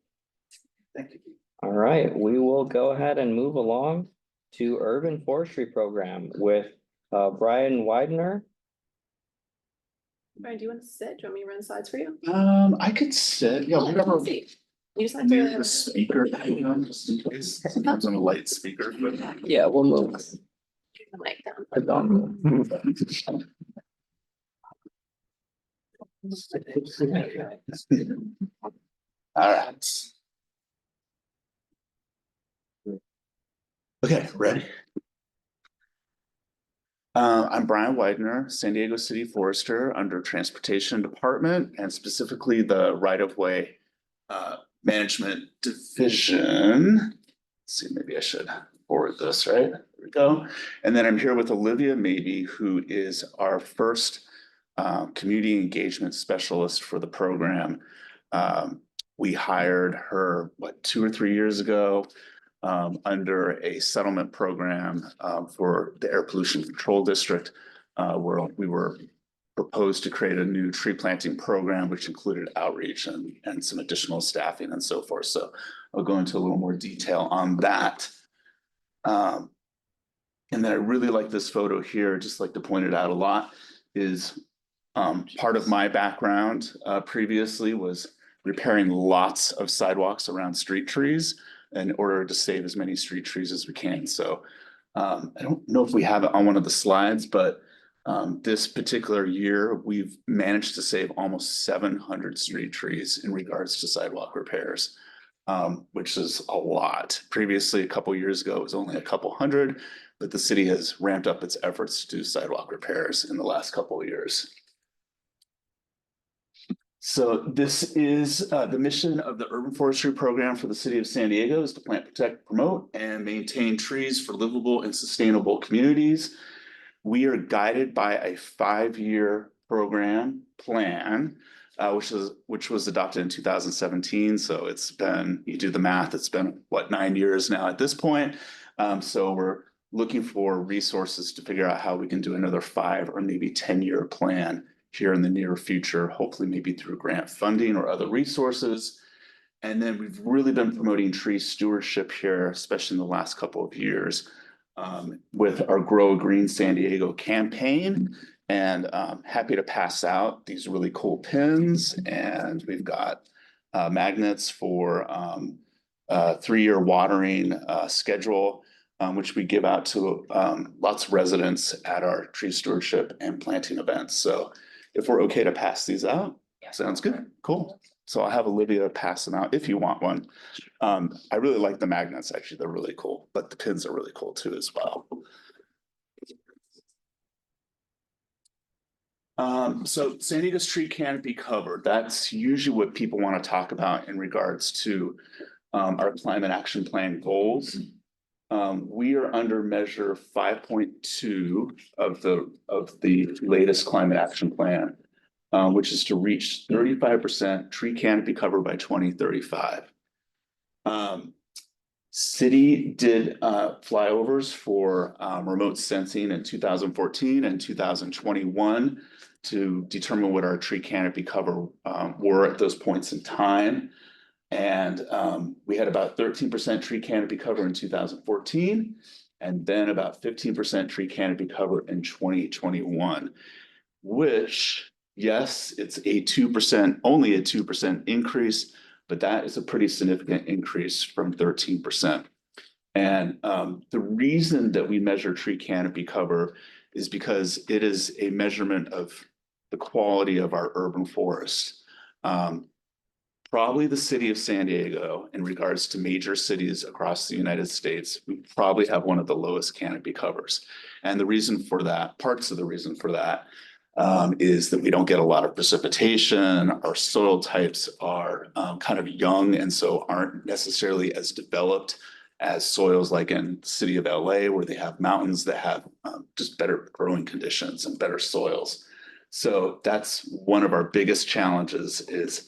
Thank you. All right, we will go ahead and move along to Urban Forestry Program with Brian Widener. Brian, do you want to sit? Do you want me to run slides for you? I could sit, yeah, whatever. You just have Maybe the to. speaker, just in case, sometimes I'm a light speaker, but. Yeah, we'll move. Turn the mic down. the dongle. All right. Okay, ready? I'm Brian Widener, San Diego City Forester under Transportation Department and specifically the right-of-way management division. Let's see, maybe I should forward this, right? There we go. And then I'm here with Olivia Mabey, who is our first community engagement specialist for the program. We hired her, 2 or 3 years ago, under a settlement program, for the Air Pollution Control District, where we were proposed to create a new tree planting program, which included outreach and some additional staffing and so forth. So I'll go into a little more detail on that. And then I really like this photo here, just like to point it out a lot, is part of my background previously was repairing lots of sidewalks around street trees in order to save as many street trees as we can. So I don't know if we have it on one of the slides, but this particular year, we've managed to save almost 700 street trees in regards to sidewalk repairs, which is a lot. Previously, a couple years ago, it was only a couple hundred, but the city has ramped up its efforts to do sidewalk repairs in the last couple of years. So this is the mission of the urban forestry program for the city of San Diego, is to plant, protect, promote, and maintain trees for livable and sustainable communities. We are guided by a 5-year program plan, which was adopted in 2017. So it's been, you do the math, it's been 9 years now at this point. So we're looking for resources to figure out how we can do another 5 or maybe 10-year plan here in the near future, hopefully maybe through grant funding or other resources. And then we've really been promoting tree stewardship here, especially in the last couple of years, with our Grow a Green San Diego campaign. And happy to pass out these really cool pins. And we've got magnets for 3-year watering schedule, which we give out to lots of residents at our tree stewardship and planting events. So if we're okay to pass these out, sounds good, cool. So I'll have Olivia pass them out if you want one. I really like the magnets, actually, they're really cool, but the pins are really cool too as well. So San Diego's tree canopy cover, that's usually what people want to talk about in regards to our climate action plan goals. We are under measure 5.2 of the latest climate action plan, which is to reach 35% tree canopy cover by 2035. City did flyovers for remote sensing in 2014 and 2021 to determine what our tree canopy cover were at those points in time. And we had about 13% tree canopy cover in 2014, and then about 15% tree canopy cover in 2021, which, yes, it's a 2%, only a 2% increase, but that is a pretty significant increase from 13%. And the reason that we measure tree canopy cover is because it is a measurement of the quality of our urban forests. Probably the city of San Diego, in regards to major cities across the United States, we probably have one of the lowest canopy covers. And the reason for that, parts of the reason for that, is that we don't get a lot of precipitation. Our soil types are kind of young and so aren't necessarily as developed as soils like in the city of LA, where they have mountains that have just better growing conditions and better soils. So that's one of our biggest challenges is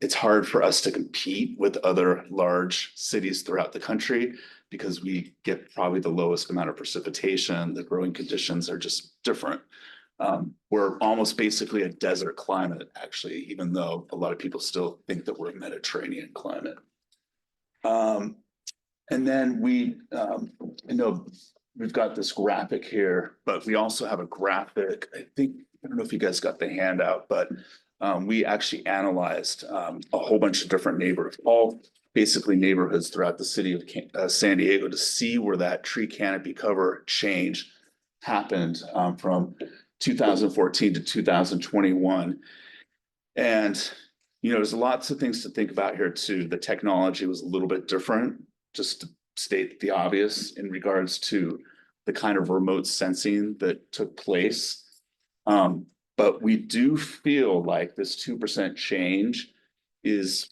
it's hard for us to compete with other large cities throughout the country because we get probably the lowest amount of precipitation. The growing conditions are just different. We're almost basically a desert climate, actually, even though a lot of people still think that we're a Mediterranean climate. And then we, we've got this graphic here, but we also have a graphic. I don't know if you guys got the handout, but we actually analyzed a whole bunch of different neighborhoods, all basically neighborhoods throughout the city of San Diego, to see where that tree canopy cover change happened from 2014 to 2021. And, there's lots of things to think about here too. The technology was a little bit different, just to state the obvious, in regards to the kind of remote sensing that took place. But we do feel like this 2% change is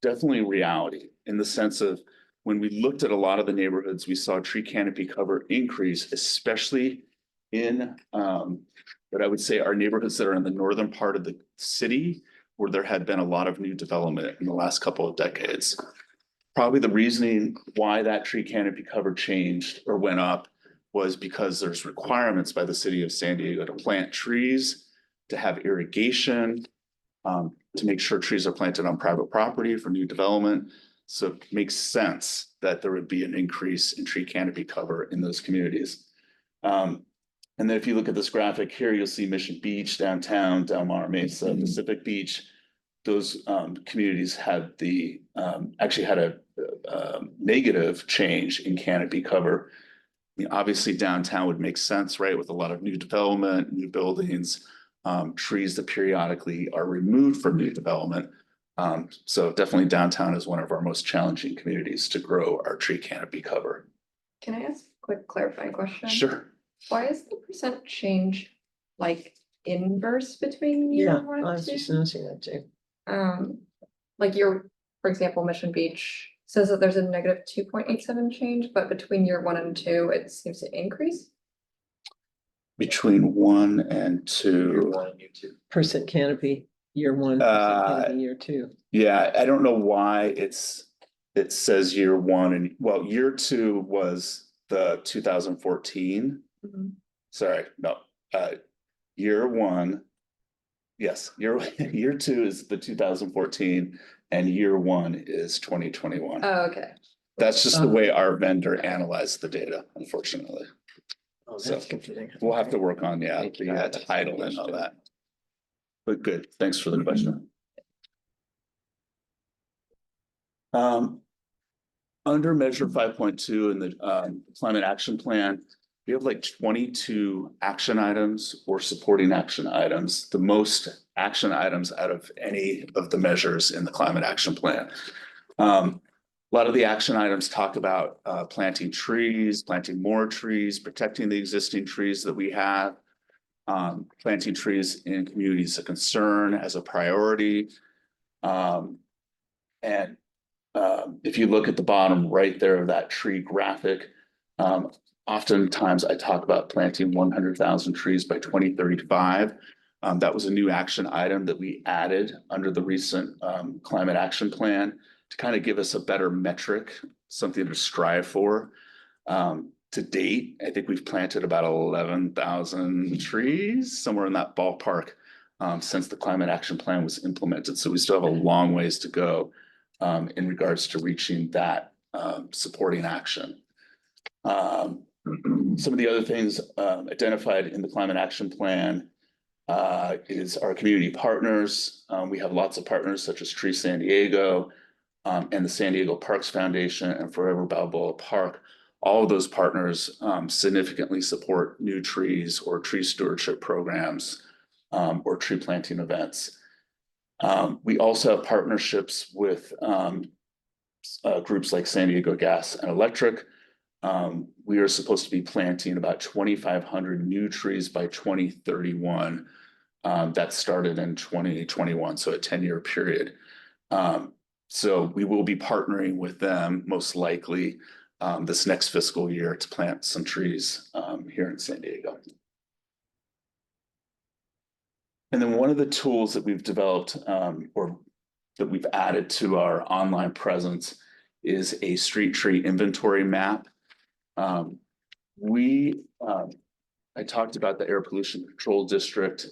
definitely reality, in the sense of when we looked at a lot of the neighborhoods, we saw tree canopy cover increase, especially in what I would say are neighborhoods that are in the northern part of the city, where there had been a lot of new development in the last couple of decades. Probably the reasoning why that tree canopy cover changed or went up was because there's requirements by the city of San Diego to plant trees, to have irrigation, to make sure trees are planted on private property for new development. So it makes sense that there would be an increase in tree canopy cover in those communities. And then if you look at this graphic here, you'll see Mission Beach, downtown, Del Mar Mesa, Pacific Beach. Those communities had actually had a negative change in canopy cover. I mean, obviously downtown would make sense, right? With a lot of new development, new buildings, trees that periodically are removed from new development. So definitely downtown is one of our most challenging communities to grow our tree canopy cover. Can I ask a quick clarifying question? Sure. Why is the percent change like inverse between year Yeah, one I and was just two? noticing that too. Like for example, Mission Beach says that there's a negative 2.87 change, but between year 1 and 2, it seems to increase. Between 1 and 2. Percent canopy, year 1, percent canopy, year 2. Yeah, I don't know why it says year 1 and well, year 2 was the 2014. Sorry, no, year 1. Yes, year 2 is the 2014 and year 1 is 2021. Oh, okay. That's just the way our vendor analyzed the data, unfortunately. Oh, So that's confusing. we'll have to work on, Thank you. the title and all that. But good, thanks for the question. Under measure 5.2 in the climate action plan, we have like 22 action items or supporting action items, the most action items out of any of the measures in the climate action plan. A lot of the action items talk about planting trees, planting more trees, protecting the existing trees that we have, planting trees in communities of concern as a priority. And if you look at the bottom right there of that tree graphic, oftentimes I talk about planting 100,000 trees by 2035. That was a new action item that we added under the recent climate action plan to kind of give us a better metric, something to strive for. To date, I think we've planted about 11,000 trees, somewhere in that ballpark, since the climate action plan was implemented. So we still have a long ways to go in regards to reaching that supporting action. Some of the other things identified in the climate action plan is our community partners. We have lots of partners such as Tree San Diego and the San Diego Parks Foundation and Forever Balboa Park. All of those partners significantly support new trees or tree stewardship programs or tree planting events. We also have partnerships with groups like San Diego Gas and Electric. We are supposed to be planting about 2,500 new trees by 2031. That started in 2021, so a 10-year period. So we will be partnering with them most likely this next fiscal year to plant some trees here in San Diego. And then one of the tools that we've developed or that we've added to our online presence is a street tree inventory map. I talked about the Air Pollution Control District.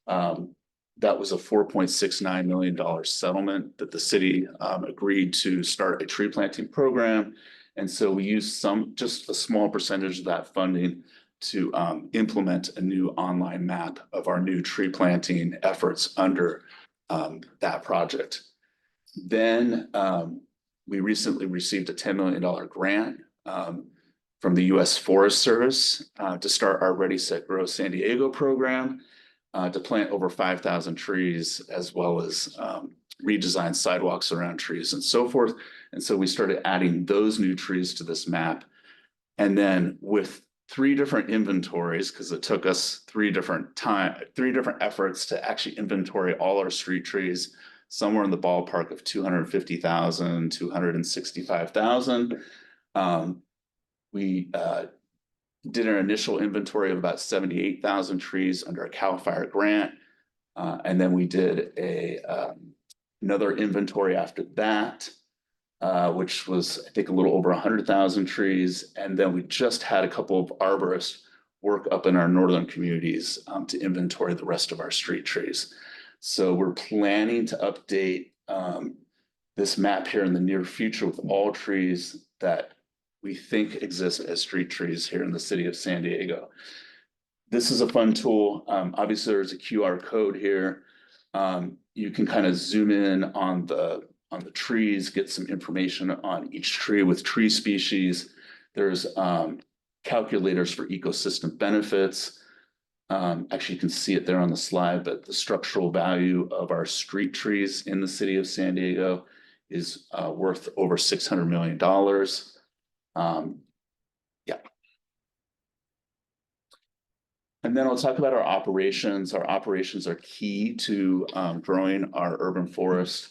That was a $4.69 million settlement that the city agreed to start a tree planting program. And so we used just a small percentage of that funding to implement a new online map of our new tree planting efforts under that project. Then we recently received a $10 million grant from the U.S. Forest Service to start our Ready, Set, Grow San Diego program to plant over 5,000 trees, as well as redesign sidewalks around trees and so forth. And so we started adding those new trees to this map. And then with 3 different inventories, because it took us 3 different efforts to actually inventory all our street trees, somewhere in the ballpark of 250,000, 265,000. We did an initial inventory of about 78,000 trees under a CAL FIRE grant. And then we did another inventory after that, which was, I think, a little over 100,000 trees. And then we just had a couple of arborists work up in our northern communities to inventory the rest of our street trees. So we're planning to update this map here in the near future with all trees that we think exist as street trees here in the city of San Diego. This is a fun tool. Obviously, there's a QR code here. You can kind of zoom in on the trees, get some information on each tree with tree species. There's calculators for ecosystem benefits. Actually, you can see it there on the slide, but the structural value of our street trees in the city of San Diego is worth over $600 million. Yeah. And then I'll talk about our operations. Our operations are key to growing our urban forest.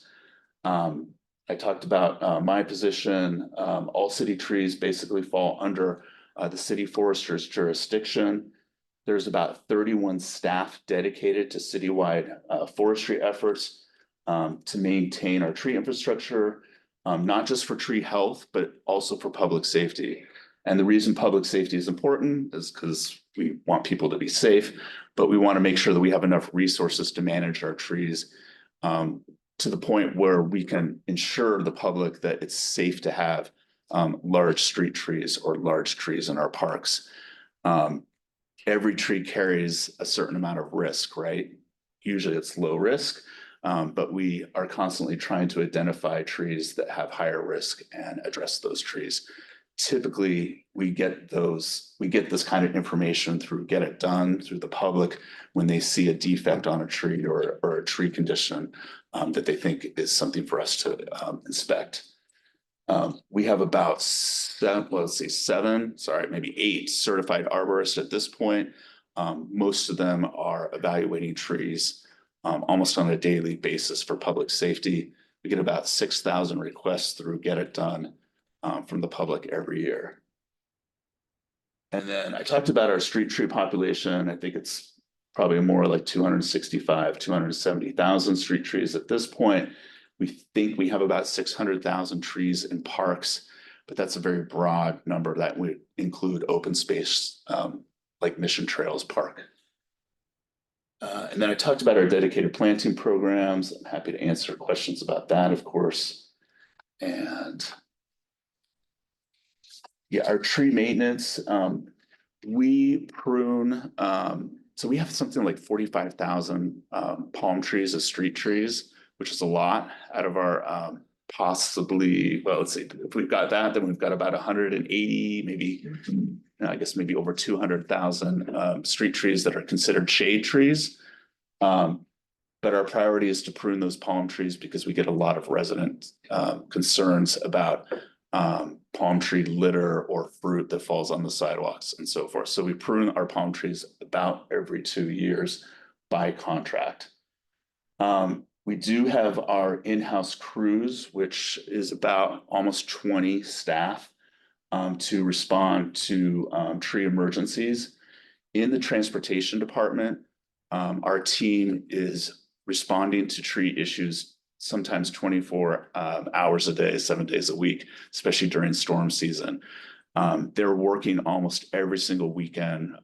I talked about my position. All city trees basically fall under the city forester's jurisdiction. There's about 31 staff dedicated to citywide forestry efforts to maintain our tree infrastructure, not just for tree health, but also for public safety. And the reason public safety is important is because we want people to be safe, but we want to make sure that we have enough resources to manage our trees to the point where we can ensure the public that it's safe to have large street trees or large trees in our parks. Every tree carries a certain amount of risk, right? Usually it's low risk, but we are constantly trying to identify trees that have higher risk and address those trees. Typically, we get this kind of information through Get It Done, through the public, when they see a defect on a tree or a tree condition that they think is something for us to inspect. We have about maybe 8 certified arborists at this point. Most of them are evaluating trees almost on a daily basis for public safety. We get about 6,000 requests through Get It Done from the public every year. And then I talked about our street tree population. I think it's probably more like 270,000 street trees at this point. We think we have about 600,000 trees in parks, but that's a very broad number that would include open space like Mission Trails Park. And then I talked about our dedicated planting programs. I'm happy to answer questions about that, of course. And yeah, our tree maintenance, we prune, so we have something like 45,000 palm trees as street trees, which is a lot out of our possibly, well, let's see, if we've got that, then we've got about 180, maybe, I guess maybe over 200,000 street trees that are considered shade trees. But our priority is to prune those palm trees because we get a lot of resident concerns about palm tree litter or fruit that falls on the sidewalks and so forth. So we prune our palm trees about every 2 years by contract. We do have our in-house crews, which is about almost 20 staff to respond to tree emergencies. In the transportation department, our team is responding to tree issues sometimes 24 hours a day, 7 days a week, especially during storm season. They're working almost every single weekend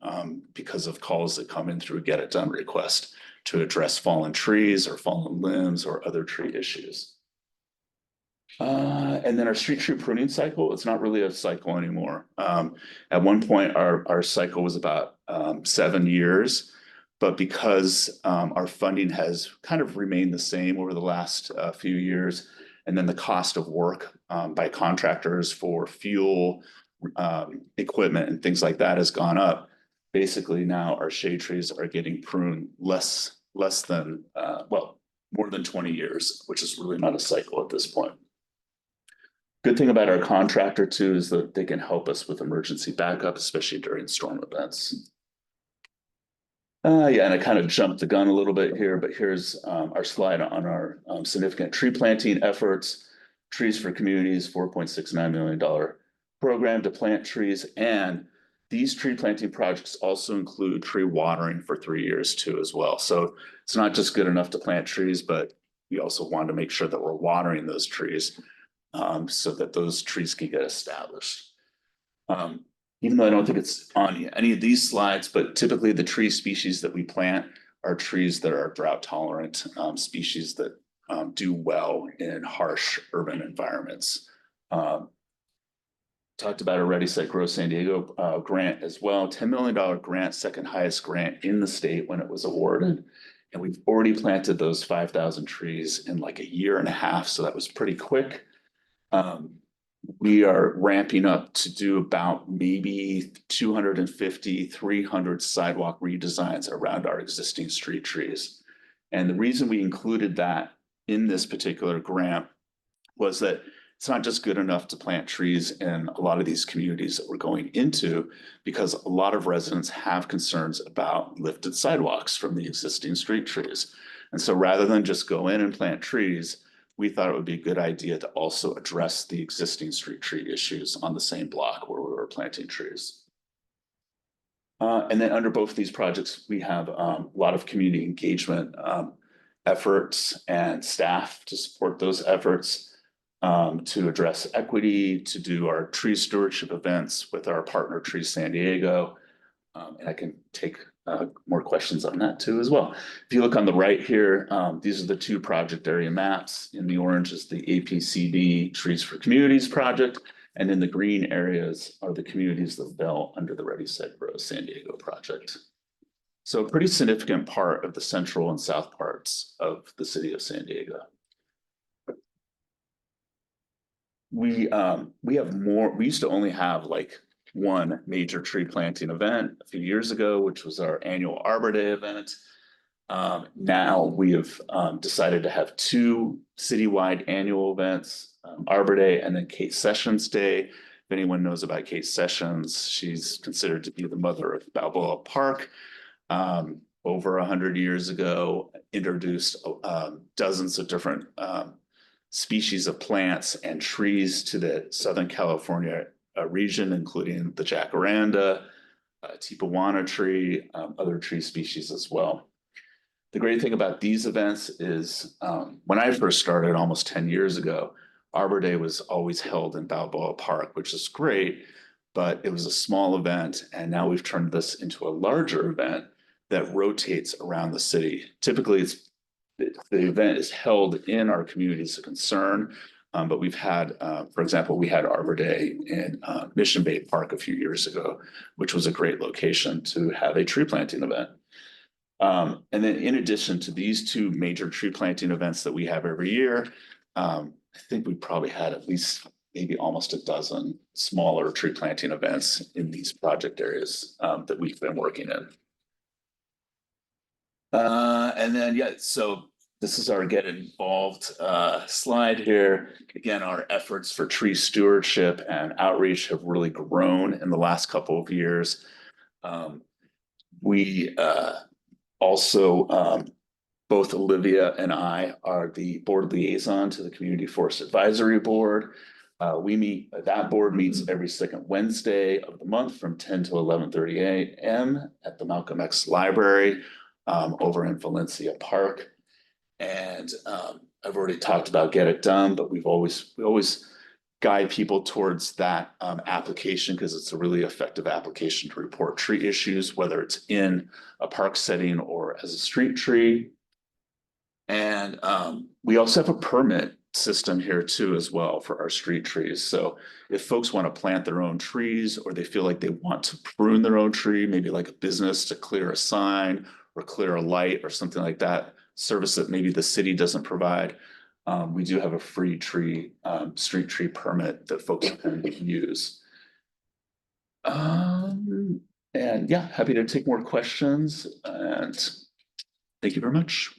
because of calls that come in through a Get It Done request to address fallen trees or fallen limbs or other tree issues. And then our street tree pruning cycle, it's not really a cycle anymore. At one point, our cycle was about 7 years. But because our funding has kind of remained the same over the last few years, and then the cost of work by contractors for fuel, equipment, and things like that has gone up, basically now our shade trees are getting pruned less than, well, more than 20 years, which is really not a cycle at this point. Good thing about our contractor too is that they can help us with emergency backup, especially during storm events. Yeah, and I kind of jumped the gun a little bit here, but here's our slide on our significant tree planting efforts. Trees for Communities, $4.69 million program to plant trees. And these tree planting projects also include tree watering for 3 years too as well. So it's not just good enough to plant trees, but we also want to make sure that we're watering those trees so that those trees can get established. Even though I don't think it's on any of these slides, but typically the tree species that we plant are trees that are drought tolerant, species that do well in harsh urban environments. Talked about already, Set Grow San Diego grant as well, $10 million grant, second highest grant in the state when it was awarded. And we've already planted those 5,000 trees in like a year and a half, so that was pretty quick. We are ramping up to do about maybe 250, 300 sidewalk redesigns around our existing street trees. And the reason we included that in this particular grant was that it's not just good enough to plant trees in a lot of these communities that we're going into, because a lot of residents have concerns about lifted sidewalks from the existing street trees. And so rather than just go in and plant trees, we thought it would be a good idea to also address the existing street tree issues on the same block where we were planting trees. And then under both of these projects, we have a lot of community engagement efforts and staff to support those efforts. To address equity, to do our tree stewardship events with our partner Tree San Diego. And I can take more questions on that too as well. If you look on the right here, these are the two project area maps. In the orange is the APCD Trees for Communities project, and in the green areas are the communities that fell under the Ready, Set, Grow San Diego project. So a pretty significant part of the central and south parts of the city of San Diego. We have more. We used to only have like one major tree planting event a few years ago, which was our annual Arbor Day event. Now we have decided to have two citywide annual events, Arbor Day and then Kate Sessions Day. If anyone knows about Kate Sessions, she's considered to be the mother of Balboa Park. Over 100 years ago, introduced dozens of different species of plants and trees to the Southern California region, including the jacaranda, Tijuana tree, other tree species as well. The great thing about these events is when I first started almost 10 years ago, Arbor Day was always held in Balboa Park, which is great, but it was a small event. And now we've turned this into a larger event that rotates around the city. Typically, the event is held in our communities of concern, but we've had, for example, we had Arbor Day in Mission Bay Park a few years ago, which was a great location to have a tree planting event. And then in addition to these two major tree planting events that we have every year, I think we probably had at least maybe almost a dozen smaller tree planting events in these project areas that we've been working in. And then, yeah, so this is our get involved slide here. Again, our efforts for tree stewardship and outreach have really grown in the last couple of years. We also, both Olivia and I are the board liaison to the Community Forest Advisory Board. That board meets every second Wednesday of the month from 10 to 11:30 a.m. at the Malcolm X Library over in Valencia Park. And I've already talked about Get It Done, but we always guide people towards that application because it's a really effective application to report tree issues, whether it's in a park setting or as a street tree. And we also have a permit system here too as well for our street trees. So if folks want to plant their own trees or they feel like they want to prune their own tree, maybe like a business to clear a sign or clear a light or something like that, service that maybe the city doesn't provide, we do have a free tree, street tree permit that folks can use. And yeah, happy to take more questions and thank you very much.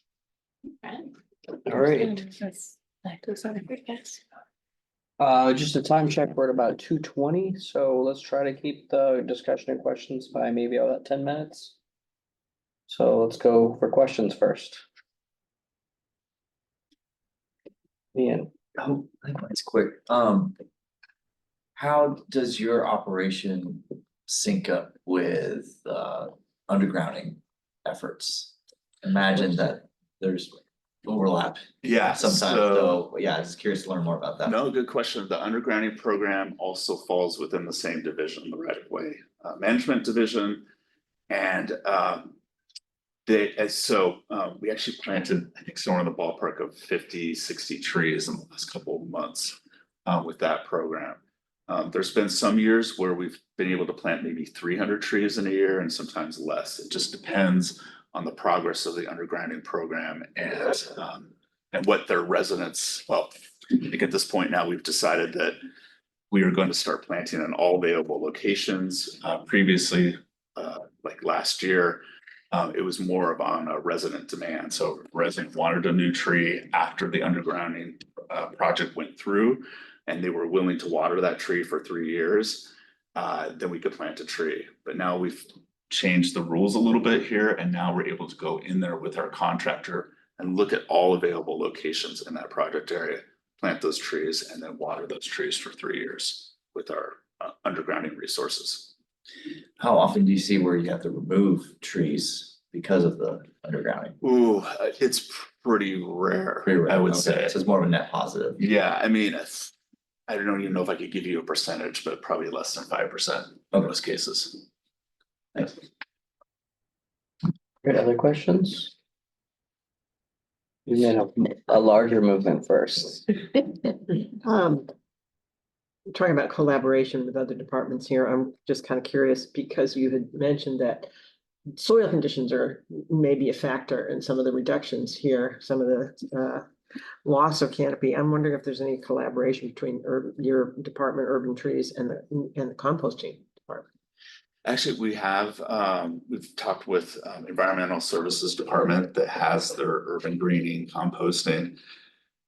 All right. Just a time check, we're at about 2:20, so let's try to keep the discussion and questions by maybe about 10 minutes. So let's go for questions first. Ian. Oh, I think mine's quick. How does your operation sync up with undergrounding efforts? Imagine that there's overlap Yeah, sometimes, so yeah, I'm just curious to learn more about that. No, good question. The undergrounding program also falls within the same division, the right of way management division. And we actually planted, I think, somewhere in the ballpark of 50, 60 trees in the last couple of months with that program. There's been some years where we've been able to plant maybe 300 trees in a year and sometimes less. It just depends on the progress of the undergrounding program and what their residents, well, I think at this point now we've decided that we are going to start planting in all available locations. Previously, like last year, it was more of on a resident demand. So resident wanted a new tree after the undergrounding project went through, and they were willing to water that tree for 3 years. Then we could plant a tree. But now we've changed the rules a little bit here, and now we're able to go in there with our contractor and look at all available locations in that project area, plant those trees, and then water those trees for 3 years with our undergrounding resources. How often do you see where you have to remove trees because of the undergrounding? Ooh, it's pretty rare, Pretty rare, I would okay. say. So it's more of a net positive. Yeah, I mean, I don't even know if I could give you a percentage, but probably less than 5% in most cases. Thanks. Great, other questions? You made a larger movement first. Talking about collaboration with other departments here, I'm just kind of curious because you had mentioned that soil conditions are maybe a factor in some of the reductions here, some of the loss of canopy. I'm wondering if there's any collaboration between your department, urban trees, and the composting department. Actually, we've talked with environmental services department that has their urban greening composting.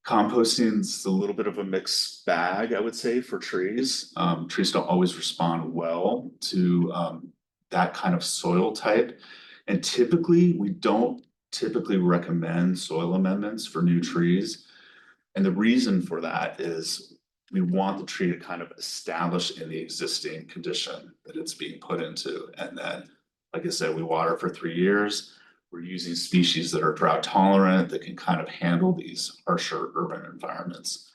Composting's a little bit of a mixed bag, I would say, for trees. Trees don't always respond well to that kind of soil type. And typically, we don't typically recommend soil amendments for new trees. And the reason for that is we want the tree to kind of establish in the existing condition that it's being put into. And then, like I said, we water for 3 years. We're using species that are drought tolerant, that can kind of handle these harsher urban environments.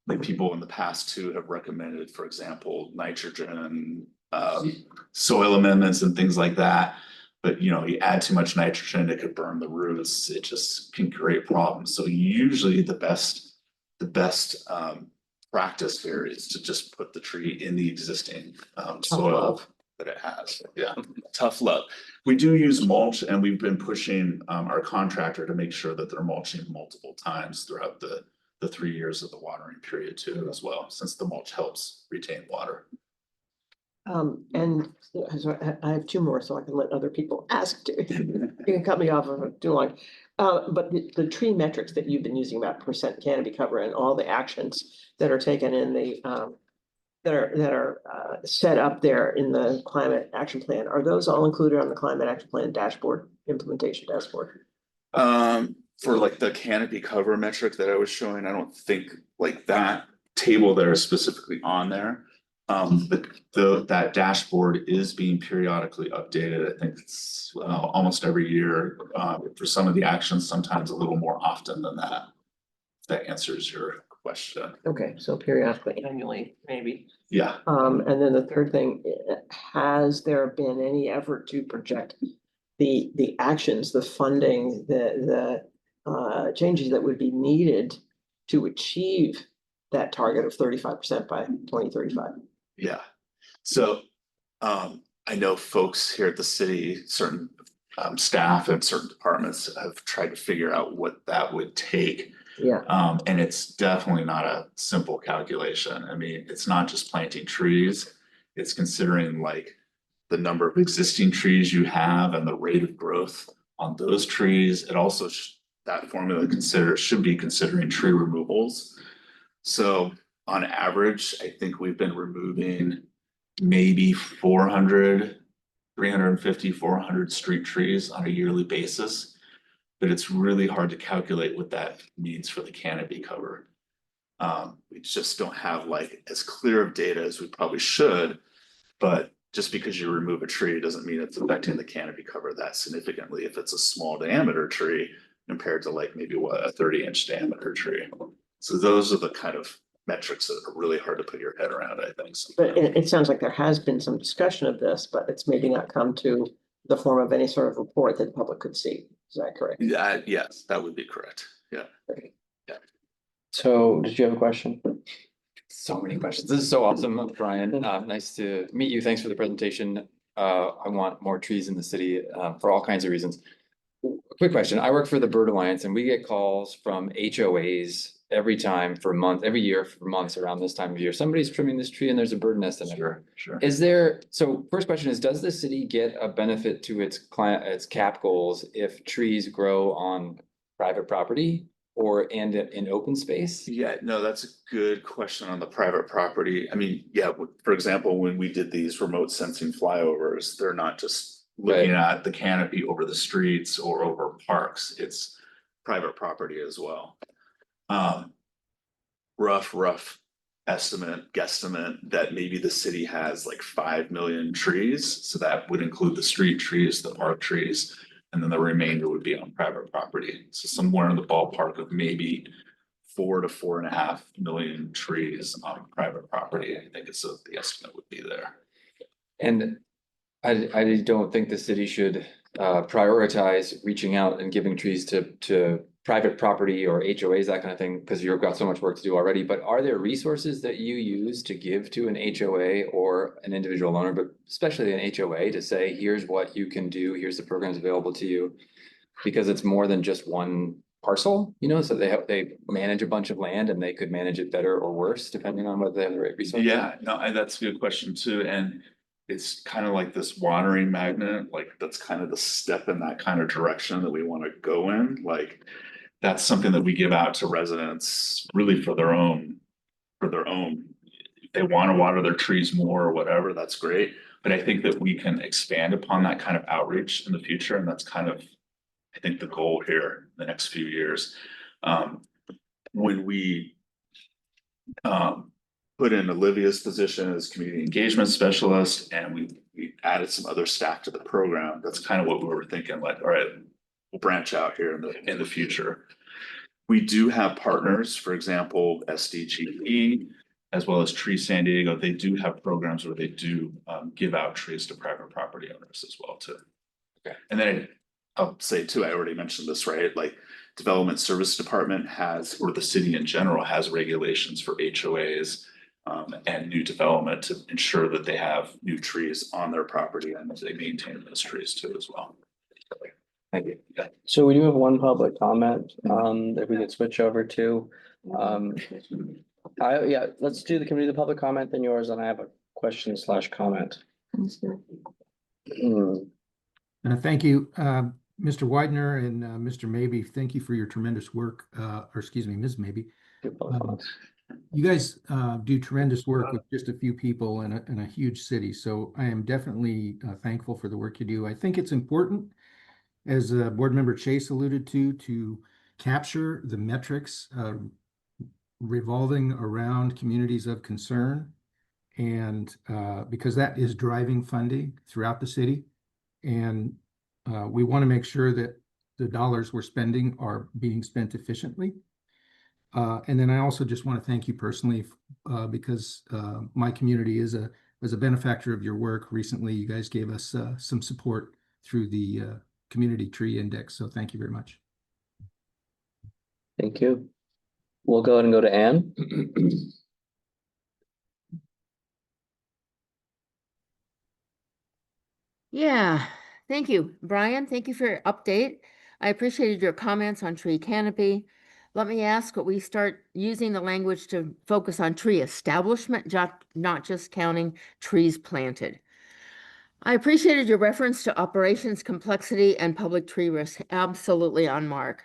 Like people in the past too have recommended, for example, nitrogen, soil amendments and things like that. But you add too much nitrogen, it could burn the roots. It just can create problems. So usually the best practice here is to just put the tree in the existing soil that it has. Yeah, tough love. We do use mulch, and we've been pushing our contractor to make sure that they're mulching multiple times throughout the 3 years of the watering period too, as well, since the mulch helps retain water. And so I have 2 more, so I can let other people ask too. You can cut me off if I'm too long. But the tree metrics that you've been using about percent canopy cover and all the actions that are taken in the that are set up there in the climate action plan, are those all included on the climate action plan dashboard, implementation dashboard? For like the canopy cover metric that I was showing, I don't think like that table there is specifically on there. But that dashboard is being periodically updated. I think it's almost every year for some of the actions, sometimes a little more often than that. If that answers your question. Okay, so periodically, annually, maybe. Yeah. And then the third thing, has there been any effort to project the actions, the funding, the changes that would be needed to achieve that target of 35% by 2035? Yeah. So I know folks here at the city, certain staff and certain departments have tried to figure out what that would take. Yeah. And it's definitely not a simple calculation. I mean, it's not just planting trees. It's considering like the number of existing trees you have and the rate of growth on those trees. It also, that formula should be considering tree removals. So on average, I think we've been removing maybe 400, 350, 400 street trees on a yearly basis. But it's really hard to calculate what that means for the canopy cover. We just don't have like as clear of data as we probably should But just because you remove a tree doesn't mean it's affecting the canopy cover that significantly if it's a small diameter tree compared to like maybe what, a 30-inch diameter tree. So those are the kind of metrics that are really hard to put your head around, I think. But it sounds like there has been some discussion of this, but it's maybe not come to the form of any sort of report that the public could see. Is that correct? Yeah, yes, that would be correct. Yeah. So did you have a question? So many questions. This is so awesome, Brian. Nice to meet you. Thanks for the presentation. I want more trees in the city for all kinds of reasons. Quick question. I work for the Bird Alliance and we get calls from HOAs every year for months around this time of year. Somebody's trimming this tree and there's a bird nest in it. Sure. So first question is, does the city get a benefit to its cap goals if trees grow on private property and in open space? Yeah, no, that's a good question on the private property. I mean, yeah, for example, when we did these remote sensing flyovers, they're not just looking at the canopy over the streets or over parks, it's private property as well. Rough guesstimate that maybe the city has like 5 million trees. So that would include the street trees, the park trees, and then the remainder would be on private property. So somewhere in the ballpark of maybe 4 to 4.5 million trees on private property. I think the estimate would be there. And I don't think the city should prioritize reaching out and giving trees to private property or HOAs, that kind of thing, because you've got so much work to do already. But are there resources that you use to give to an HOA or an individual owner, but especially an HOA, to say, here's what you can do, here's the programs available to you? Because it's more than just one parcel, so they manage a bunch of land and they could manage it better or worse depending on whether they have the right resources. Yeah, no, that's a good question too. And it's kind of like this watering magnet, like that's kind of the step in that kind of direction that we want to go in. Like that's something that we give out to residents really for their own. If they want to water their trees more or whatever, that's great. But I think that we can expand upon that kind of outreach in the future. And that's kind of, I think, the goal here in the next few years. When we put in Olivia's position as community engagement specialist, and we added some other staff to the program. That's kind of what we were thinking, like, all right, we'll branch out here in the future. We do have partners, for example, SDGE, as well as Tree San Diego. They do have programs where they do give out trees to private property owners as well too. Okay. And then I'll say too, I already mentioned this, right? Like Development Service Department has, or the city in general has regulations for HOAs and new development to ensure that they have new trees on their property and they maintain those trees too as well. Thank you. Yeah. So we do have one public comment that we could switch over to. Let's do the committee of the public comment, then yours, and I have a question / comment. Thank you, Mr. Widener and Mr. Maybe. Thank you for your tremendous work, or excuse me, Ms. Maybe. You guys do tremendous work with just a few people in a huge city. So I am definitely thankful for the work you do. I think it's important, as Board Member Chase alluded to capture the metrics revolving around communities of concern, and because that is driving funding throughout the city. And we want to make sure that the dollars we're spending are being spent efficiently. And then I also just want to thank you personally because my community is a benefactor of your work. Recently, you guys gave us some support through the Community Tree Index. So thank you very much. Thank you. We'll go ahead and go to Anne. Yeah, thank you, Brian. Thank you for your update. I appreciated your comments on tree canopy. Let me ask what we start using the language to focus on tree establishment, not just counting trees planted. I appreciated your reference to operations complexity and public tree risk. Absolutely on mark.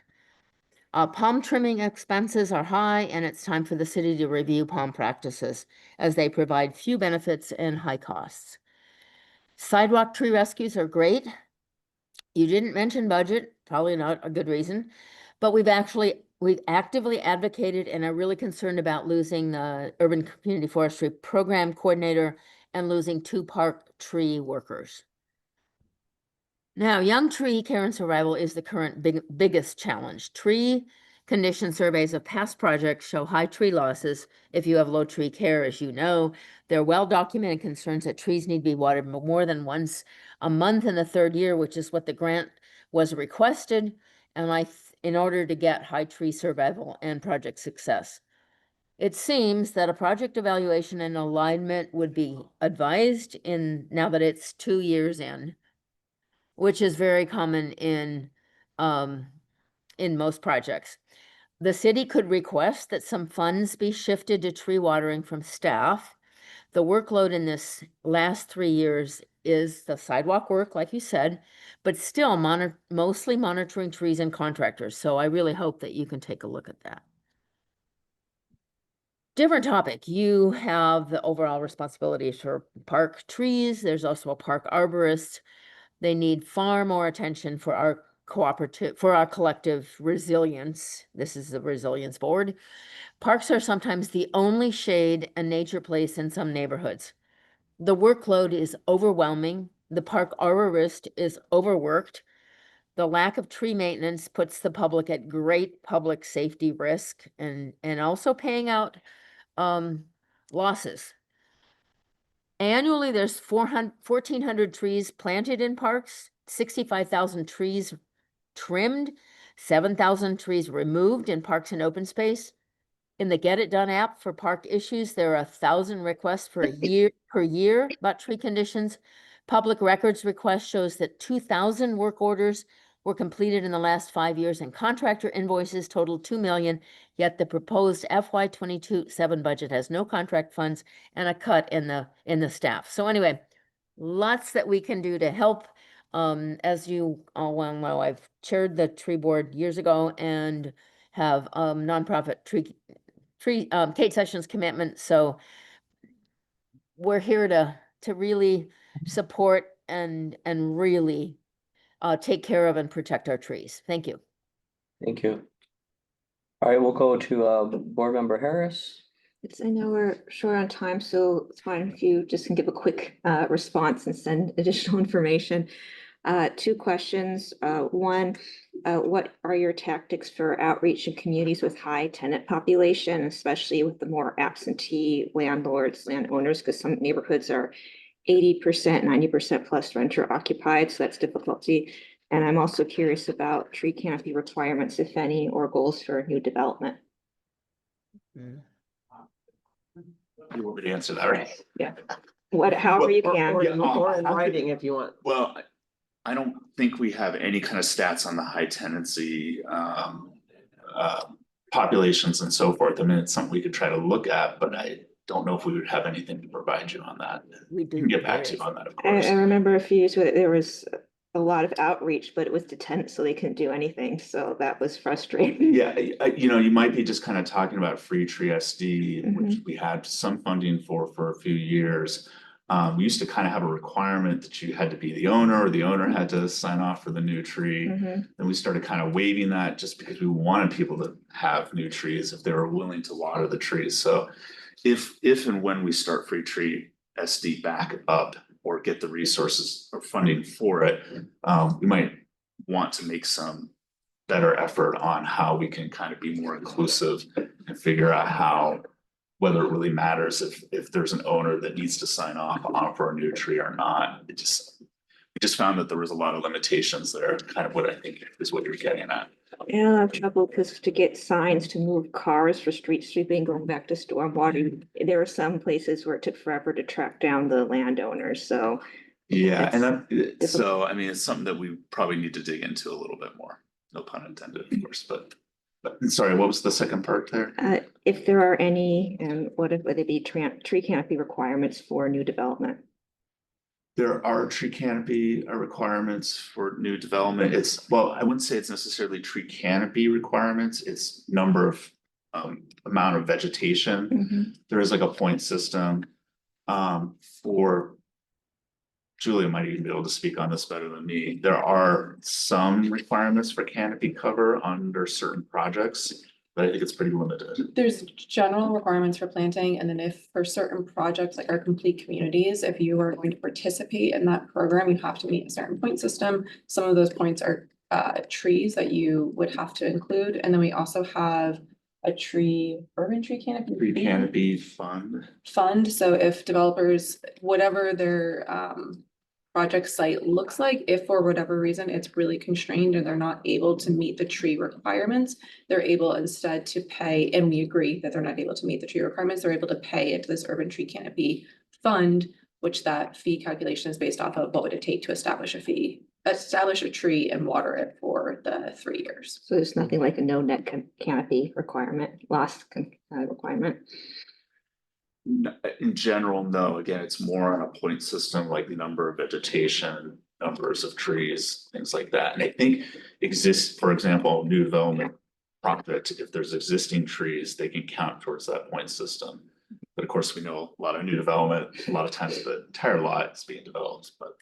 Palm trimming expenses are high, and it's time for the city to review palm practices as they provide few benefits and high costs. Sidewalk tree rescues are great. You didn't mention budget, probably not a good reason, but we've actively advocated and are really concerned about losing the urban community forestry program coordinator and losing 2 park tree workers. Now, young tree care and survival is the current biggest challenge. Tree condition surveys of past projects show high tree losses if you have low tree care, as you know. There are well-documented concerns that trees need to be watered more than once a month in the 3rd year, which is what the grant was requested, and in order to get high tree survival and project success. It seems that a project evaluation and alignment would be advised now that it's 2 years in, which is very common in most projects. The city could request that some funds be shifted to tree watering from staff. The workload in this last 3 years is the sidewalk work, like you said, but still mostly monitoring trees and contractors. So I really hope that you can take a look at that. Different topic. You have the overall responsibility for park trees. There's also a park arborist. They need far more attention for our collective resilience. This is the Resilience Board. Parks are sometimes the only shade and nature place in some neighborhoods. The workload is overwhelming. The park arborist is overworked. The lack of tree maintenance puts the public at great public safety risk and also paying out losses. Annually, there's 1,400 trees planted in parks, 65,000 trees trimmed, 7,000 trees removed in parks and open space. In the Get It Done app for park issues, there are 1,000 requests per year about tree conditions. Public records request shows that 2,000 work orders were completed in the last 5 years, and contractor invoices totaled 2 million, yet the proposed FY22-7 budget has no contract funds and a cut in the staff. So anyway, lots that we can do to help. As you all well know, I've chaired the tree board years ago and have nonprofit tree Kate Sessions commitment. So we're here to really support and really take care of and protect our trees. Thank you. Thank you. All right, we'll go to Board Member Harris. I know we're short on time, so it's fine if you just can give a quick response and send additional information. 2 questions. One, what are your tactics for outreach in communities with high tenant population, especially with the more absentee landlords, landowners, because some neighborhoods are 80%, 90% plus renter occupied, so that's difficulty. And I'm also curious about tree canopy requirements, if any, or goals for new development. You want me to answer that, right? Yeah. However you can. Or in writing if you want. Well, I don't think we have any kind of stats on the high tenancy populations and so forth. I mean, it's something we could try to look at, but I don't know if we would have anything to provide you on that. We do. We can get back to you on that, of course. I remember a few years where there was a lot of outreach, but it was to tenants, so they couldn't do anything. So that was frustrating. Yeah, you might be just kind of talking about free tree SD, which we had some funding for a few years. We used to kind of have a requirement that you had to be the owner, or the owner had to sign off for the new tree. Then we started kind of waiving that just because we wanted people to have new trees if they were willing to water the trees. So if and when we start free tree SD back up or get the resources or funding for it, we might want to make some better effort on how we can kind of be more inclusive and figure out whether it really matters if there's an owner that needs to sign off on for a new tree or not. We just found that there was a lot of limitations there, kind of what I think is what you're getting at. Yeah, I have trouble because to get signs to move cars for street sweeping, going back to stormwater, there are some places where it took forever to track down the landowners, so. Yeah, and so, I mean, it's something that we probably need to dig into a little bit more. No pun intended, of course, but sorry, what was the second part there? If there are any, and would they be tree canopy requirements for new development? There are tree canopy requirements for new development. Well, I wouldn't say it's necessarily tree canopy requirements. It's number of amount of vegetation. There is like a point system for. Julia might even be able to speak on this better than me. There are some requirements for canopy cover under certain projects, but I think it's pretty limited. There's general requirements for planting, and then if for certain projects like our complete communities, if you are going to participate in that program, you have to meet a certain point system. Some of those points are trees that you would have to include, and then we also have a urban tree canopy. Tree canopy fund. So if developers, whatever their project site looks like, if for whatever reason it's really constrained and they're not able to meet the tree requirements, they're able instead to pay, and we agree that they're not able to meet the tree requirements, they're able to pay into this urban tree canopy fund, which that fee calculation is based off of what would it take to establish a tree and water it for the 3 years. So there's nothing like a no net canopy requirement, requirement. In general, no, again, it's more on a point system, like the number of vegetation, numbers of trees, things like that. And I think exists, for example, new development project, if there's existing trees, they can count towards that point system. But of course, we know a lot of new development, a lot of times the entire lot is being developed, but.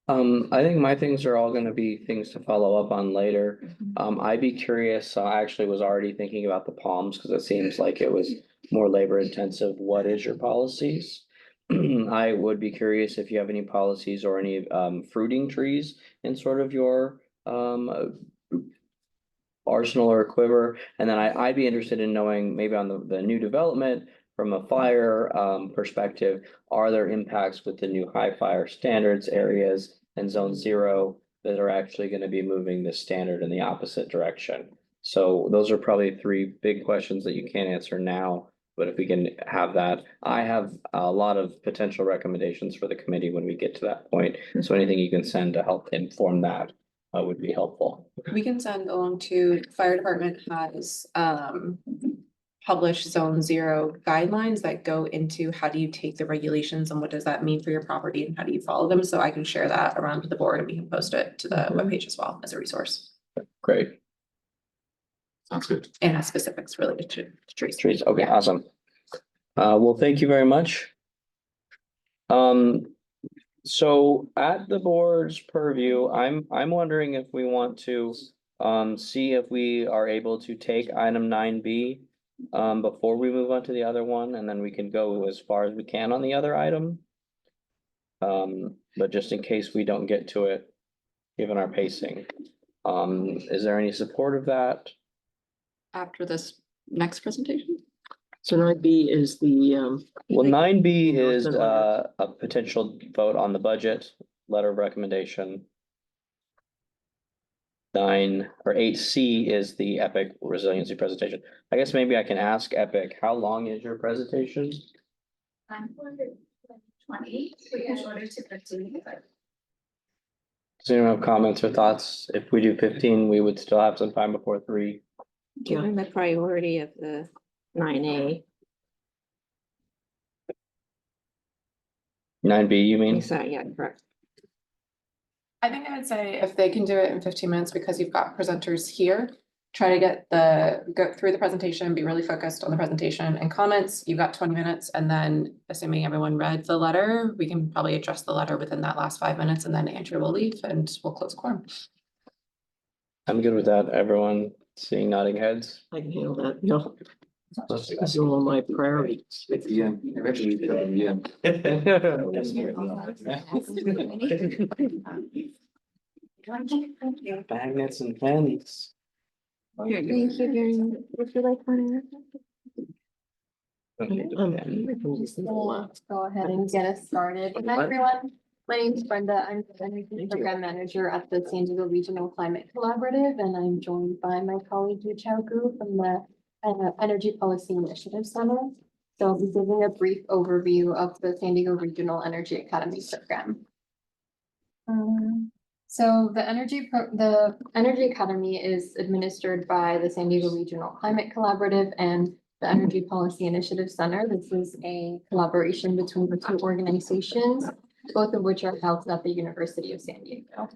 I think my things are all gonna be things to follow up on later. I'd be curious, I actually was already thinking about the palms, because it seems like it was more labor intensive. What is your policies? I would be curious if you have any policies or any fruiting trees in sort of your arsenal or quiver. And then I'd be interested in knowing, maybe on the new development, from a fire perspective, are there impacts with the new high fire standards areas and zone 0 that are actually going to be moving the standard in the opposite direction? So those are probably 3 big questions that you can't answer now, but if we can have that, I have a lot of potential recommendations for the committee when we get to that point. So anything you can send to help inform that would be helpful. We can send along to, fire department has published zone 0 guidelines that go into how do you take the regulations and what does that mean for your property and how do you follow them? So I can share that around to the board and we can post it to the webpage as well as a resource. Great. Sounds good. And has specifics related to trees. Trees, okay, awesome. Well, thank you very much. So at the board's purview, I'm wondering if we want to see if we are able to take item 9B before we move on to the other one, and then we can go as far as we can on the other item. But just in case we don't get to it, given our pacing, is there any support of that? After this next presentation? So 9B is the Well, 9B is Endorsement letter. a potential vote on the budget, letter of recommendation. 8C is the EPIC resiliency presentation. I guess maybe I can ask EPIC, how long is your presentation? I'm 20, we can order to 15. Does anyone have comments or thoughts? If we do 15, we would still have some time before 3. Given the priority of the 9A. 9B, you mean? Yeah, correct. I think I would say if they can do it in 15 minutes because you've got presenters here, try to go through the presentation, be really focused on the presentation and comments. You've got 20 minutes, and then assuming everyone read the letter, we can probably address the letter within that last 5 minutes, and then Andrew will leave and we'll close quorum. I'm good with that. Everyone seeing nodding heads? I can handle that, yeah. These are all my priorities. At the end, eventually we go to the end. Magnets and pens. Thank you very much. Would you like one? Let's go ahead and get us started. Hi, everyone. My name is Brenda. I'm the Energy Program Manager at the San Diego Regional Climate Collaborative, and I'm joined by my colleague Yu Chao Gu from the Energy Policy Initiative Center. So I'll be giving a brief overview of the San Diego Regional Energy Academy program. So the Energy Academy is administered by the San Diego Regional Climate Collaborative and the Energy Policy Initiative Center. This is a collaboration between the 2 organizations, both of which are housed at the University of San Diego.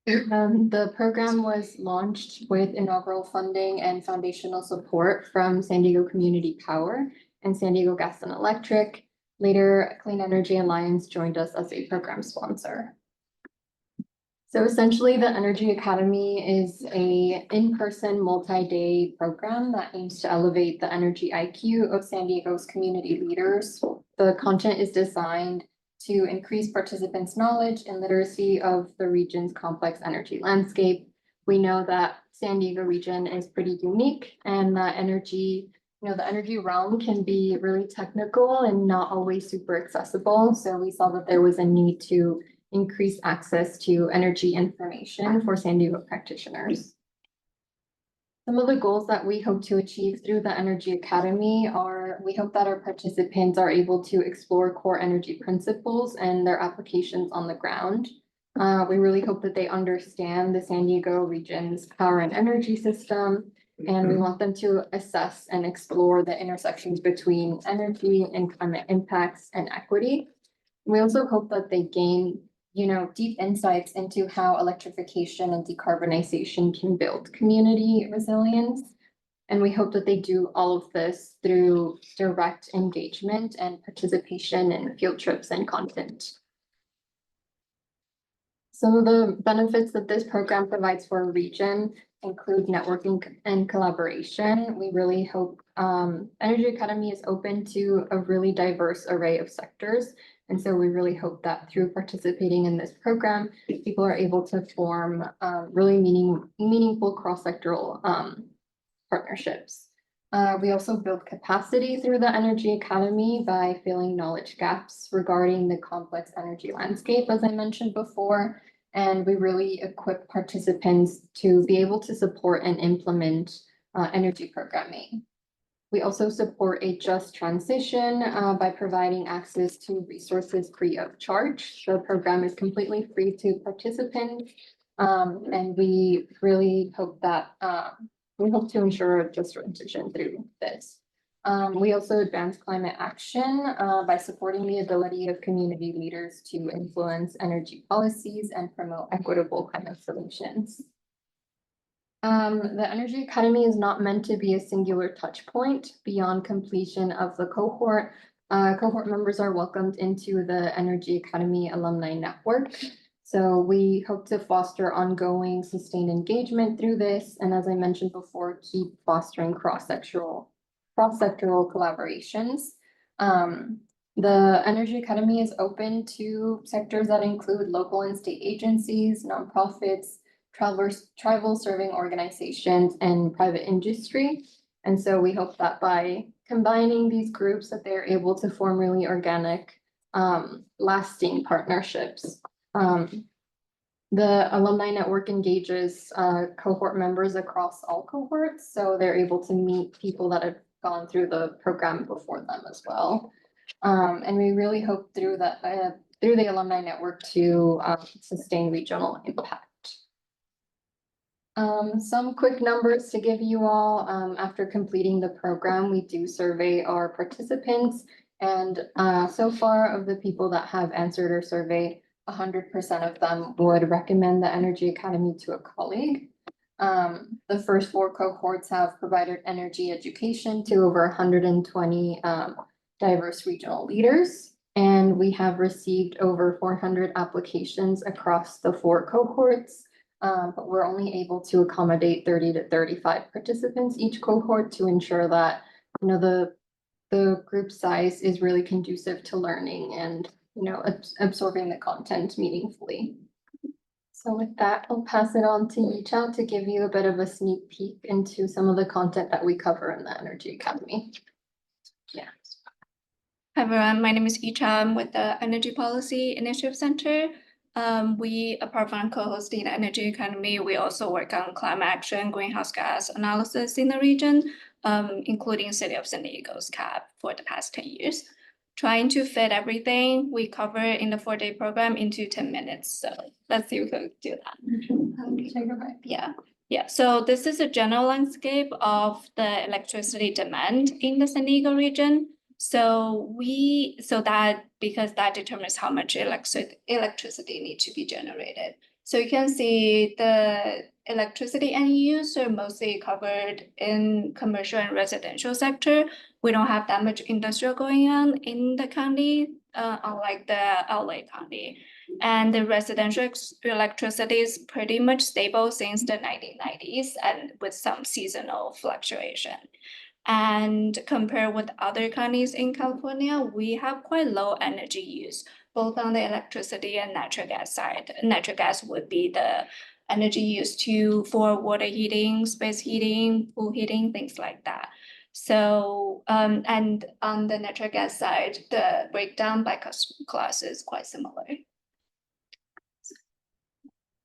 The program was launched with inaugural funding and foundational support from San Diego Community Power and San Diego Gas and Electric. Later, Clean Energy Alliance joined us as a program sponsor. So essentially, the Energy Academy is a in-person multi-day program that aims to elevate the energy IQ of San Diego's community leaders. The content is designed to increase participants' knowledge and literacy of the region's complex energy landscape. We know that San Diego region is pretty unique and that the energy realm can be really technical and not always super accessible. So we saw that there was a need to increase access to energy information for San Diego practitioners. Some of the goals that we hope to achieve through the Energy Academy are, we hope that our participants are able to explore core energy principles and their applications on the ground. We really hope that they understand the San Diego region's power and energy system, and we want them to assess and explore the intersections between energy and climate impacts and equity. We also hope that they gain deep insights into how electrification and decarbonization can build community resilience. And we hope that they do all of this through direct engagement and participation in field trips and content. Some of the benefits that this program provides for a region include networking and collaboration. We really hope Energy Academy is open to a really diverse array of sectors. And so we really hope that through participating in this program, people are able to form really meaningful cross-sectoral partnerships. We also build capacity through the Energy Academy by filling knowledge gaps regarding the complex energy landscape, as I mentioned before. And we really equip participants to be able to support and implement energy programming. We also support a just transition by providing access to resources free of charge. The program is completely free to participants, and we really hope that we hope to ensure a just transition through this. We also advance climate action by supporting the ability of community leaders to influence energy policies and promote equitable climate solutions. The Energy Academy is not meant to be a singular touch point. Beyond completion of the cohort, cohort members are welcomed into the Energy Academy Alumni Network. So we hope to foster ongoing sustained engagement through this. And as I mentioned before, keep fostering cross-sectoral collaborations. The Energy Academy is open to sectors that include local and state agencies, nonprofits, tribal serving organizations, and private industry. And so we hope that by combining these groups that they're able to form really organic, lasting partnerships. The alumni network engages cohort members across all cohorts, so they're able to meet people that have gone through the program before them as well. And we really hope through the alumni network to sustain regional impact. Some quick numbers to give you all. After completing the program, we do survey our participants, and so far of the people that have answered our survey, 100% of them would recommend the Energy Academy to a colleague. The first 4 cohorts have provided energy education to over 120 diverse regional leaders, and we have received over 400 applications across the 4 cohorts. But we're only able to accommodate 30 to 35 participants each cohort to ensure that the group size is really conducive to learning and absorbing the content meaningfully. So with that, I'll pass it on to Yichao to give you a bit of a sneak peek into some of the content that we cover in the Energy Academy. Yeah. Hi everyone, my name is Yichao. I'm with the Energy Policy Initiative Center. We, apart from co-hosting the Energy Academy, we also work on climate action, greenhouse gas analysis in the region, including City of San Diego's CAP for the past 10 years. Trying to fit everything we cover in the 4-day program into 10 minutes. So let's see if we can do that. Yeah. So this is a general landscape of the electricity demand in the San Diego region. Because that determines how much electricity needs to be generated. So you can see the electricity end use are mostly covered in commercial and residential sector. We don't have that much industrial going on in the county, unlike the LA County. And the residential electricity is pretty much stable since the 1990s and with some seasonal fluctuation. And compared with other counties in California, we have quite low energy use, both on the electricity and natural gas side. Natural gas would be the energy used for water heating, space heating, pool heating, things like that. So, and on the natural gas side, the breakdown by customer class is quite similar.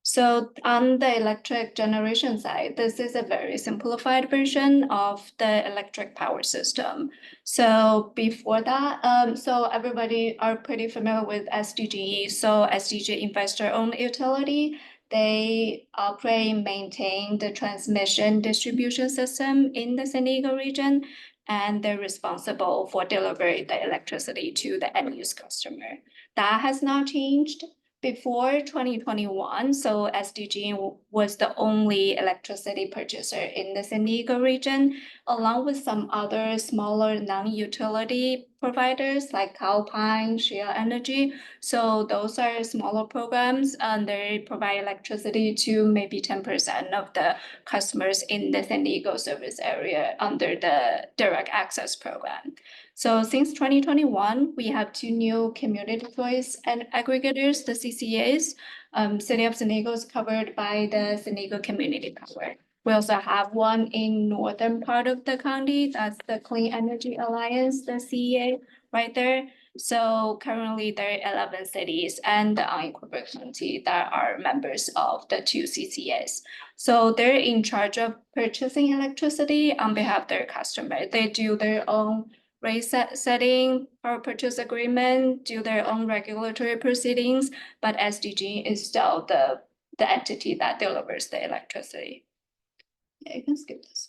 So on the electric generation side, this is a very simplified version of the electric power system. So before that, so everybody are pretty familiar with SDG. So SDG investor-owned utility. They operate and maintain the transmission distribution system in the San Diego region, and they're responsible for delivering the electricity to the end-use customer. That has not changed. Before 2021, so SDG was the only electricity purchaser in the San Diego region, along with some other smaller non-utility providers like Calpine, Shea Energy. So those are smaller programs, and they provide electricity to maybe 10% of the customers in the San Diego service area under the direct access program. So since 2021, we have two new community voice and aggregators, the CCAs. City of San Diego is covered by the San Diego Community Power. We also have one in northern part of the county. That's the Clean Energy Alliance, the CEA, right there. So currently there are 11 cities and the unincorporated county that are members of the two CCAs. So they're in charge of purchasing electricity on behalf of their customer. They do their own rate setting, power purchase agreement, do their own regulatory proceedings, but SDG is still the entity that delivers the electricity. Yeah, you can skip this.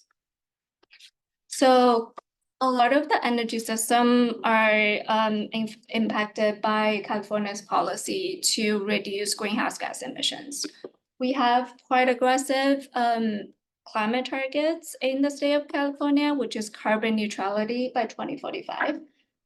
So a lot of the energy system are impacted by California's policy to reduce greenhouse gas emissions. We have quite aggressive climate targets in the state of California, which is carbon neutrality by 2045.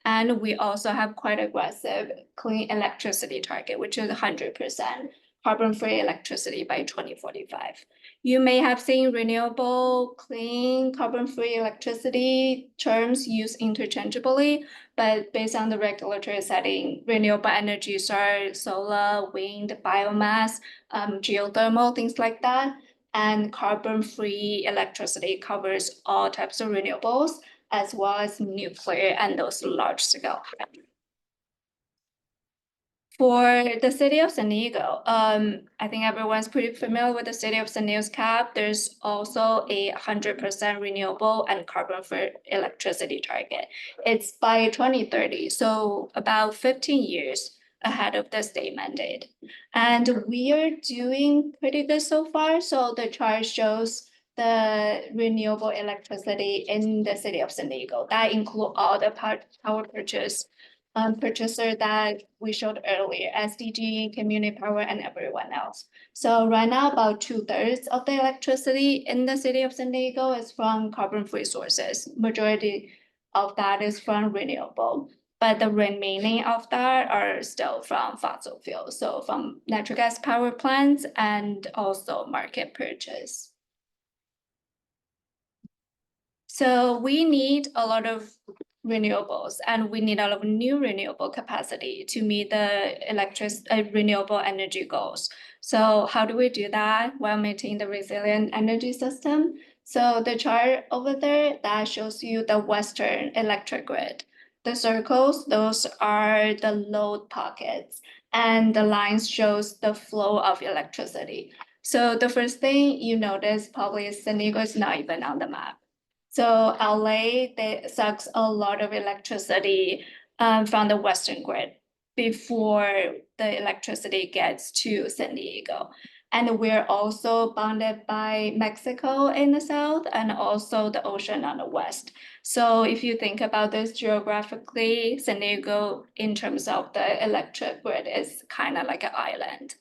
And we also have quite aggressive clean electricity target, which is 100% carbon-free electricity by 2045. You may have seen renewable, clean, carbon-free electricity terms used interchangeably, but based on the regulatory setting, renewable energies are solar, wind, biomass, geothermal, things like that. And carbon-free electricity covers all types of renewables, as well as nuclear and those large-scale. For the city of San Diego, I think everyone's pretty familiar with the city of San Diego's cap. There's also a 100% renewable and carbon-free electricity target. It's by 2030, so about 15 years ahead of the state mandate. And we are doing pretty good so far. So the chart shows the renewable electricity in the city of San Diego. That include all the power purchaser that we showed earlier, SDG, Community Power, and everyone else. So right now, about 2/3 of the electricity in the city of San Diego is from carbon-free sources. Majority of that is from renewable, but the remaining of that are still from fossil fuels, so from natural gas power plants and also market purchase. So we need a lot of renewables, and we need a lot of new renewable capacity to meet the renewable energy goals. So how do we do that while maintaining the resilient energy system? So the chart over there, that shows you the Western electric grid. The circles, those are the load pockets, and the lines shows the flow of electricity. So the first thing you notice probably is San Diego is not even on the map. So LA, they sucks a lot of electricity from the Western grid before the electricity gets to San Diego. And we're also bounded by Mexico in the south and also the ocean on the west. So if you think about this geographically, San Diego, in terms of the electric grid, is kind of like an island.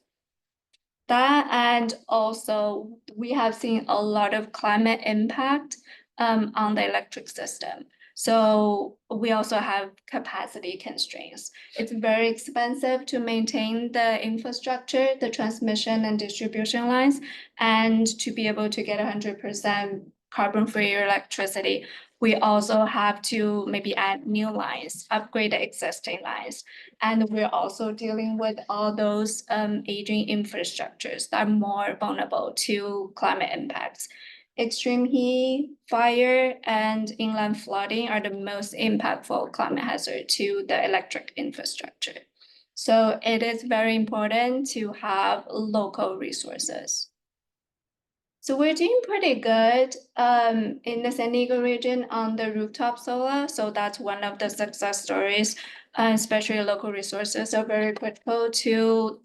That, and also we have seen a lot of climate impact on the electric system. So we also have capacity constraints. It's very expensive to maintain the infrastructure, the transmission and distribution lines, and to be able to get 100% carbon-free electricity. We also have to maybe add new lines, upgrade the existing lines. And we're also dealing with all those aging infrastructures that are more vulnerable to climate impacts. Extreme heat, fire, and inland flooding are the most impactful climate hazard to the electric infrastructure. So it is very important to have local resources. So we're doing pretty good in the San Diego region on the rooftop solar. So that's one of the success stories, especially local resources are very critical to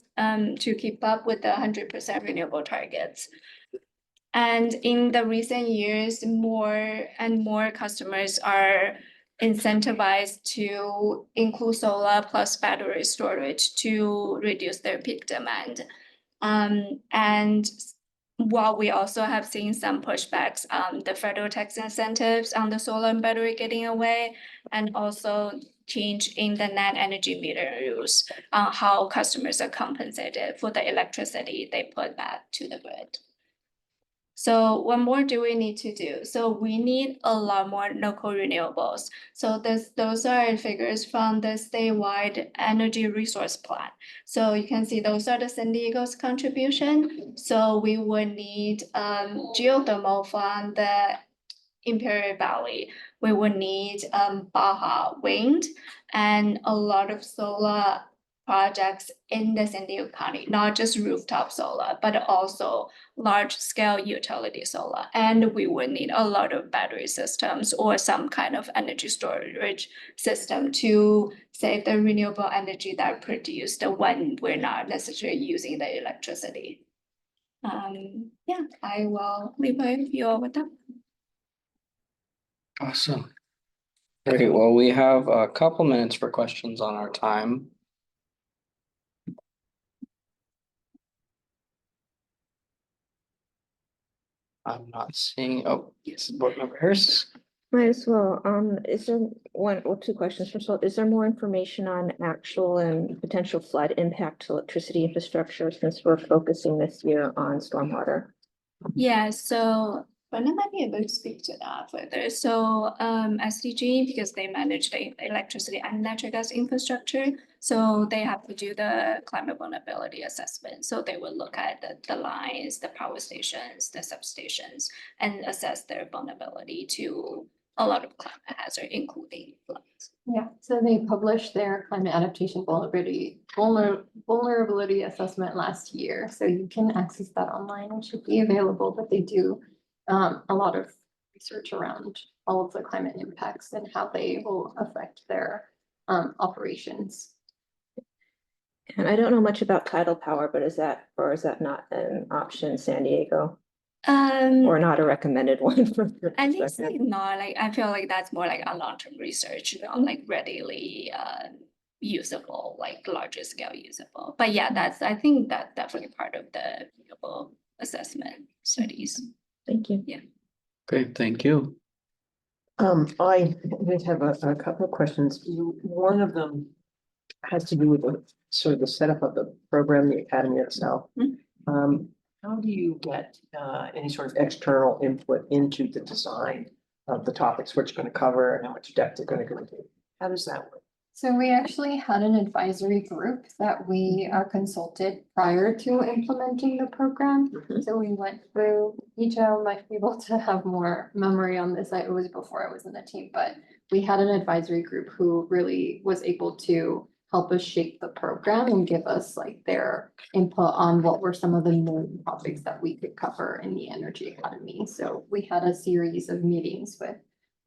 keep up with the 100% renewable targets. And in the recent years, more and more customers are incentivized to include solar plus battery storage to reduce their peak demand. And while we also have seen some pushbacks, the federal tax incentives on the solar and battery getting away, and also change in the net energy meter rules on how customers are compensated for the electricity they put back to the grid. So what more do we need to do? So we need a lot more local renewables. So those are figures from the statewide energy resource plan. So you can see those are the San Diego's contribution. So we would need geothermal from the Imperial Valley. We would need Baja wind and a lot of solar projects in the San Diego County, not just rooftop solar, but also large scale utility solar. And we would need a lot of battery systems or some kind of energy storage system to save the renewable energy that produced when we're not necessarily using the electricity. Yeah, I will leave you all with that. Awesome. Great. Well, we have a couple minutes for questions on our time. I'm not seeing, oh, yes, board member Harris. Might as well, is there one or two questions? First of all, is there more information on actual and potential flood impact to electricity infrastructure since we're focusing this year on stormwater? Yeah, so Brenda might be able to speak to that further. So SDG, because they manage the electricity and natural gas infrastructure, so they have to do the climate vulnerability assessment. So they will look at the lines, the power stations, the substations, and assess their vulnerability to a lot of climate hazard, including floods. Yeah, so they published their climate adaptation vulnerability assessment last year. So you can access that online. It should be available, but they do a lot of research around all of the climate impacts and how they will affect their operations. And I don't know much about tidal power, but is that not an option in San Diego? Or not a recommended one for? I think it's like not like, I feel like that's more like a long-term research, on like readily usable, like larger scale usable. But yeah, I think that's definitely part of the renewable assessment studies. Thank you. Yeah. Great, thank you. I just have a couple of questions. One of them has to do with the sort of the setup of the program, the academy itself. How do you get any sort of external input into the design of the topics, what you're going to cover and how much depth you're going to go into? How does that work? So we actually had an advisory group that we consulted prior to implementing the program. So we went through, each of them might be able to have more memory on this. It was before I was in the team, but we had an advisory group who really was able to help us shape the program and give us like their input on what were some of the main topics that we could cover in the energy economy. So we had a series of meetings with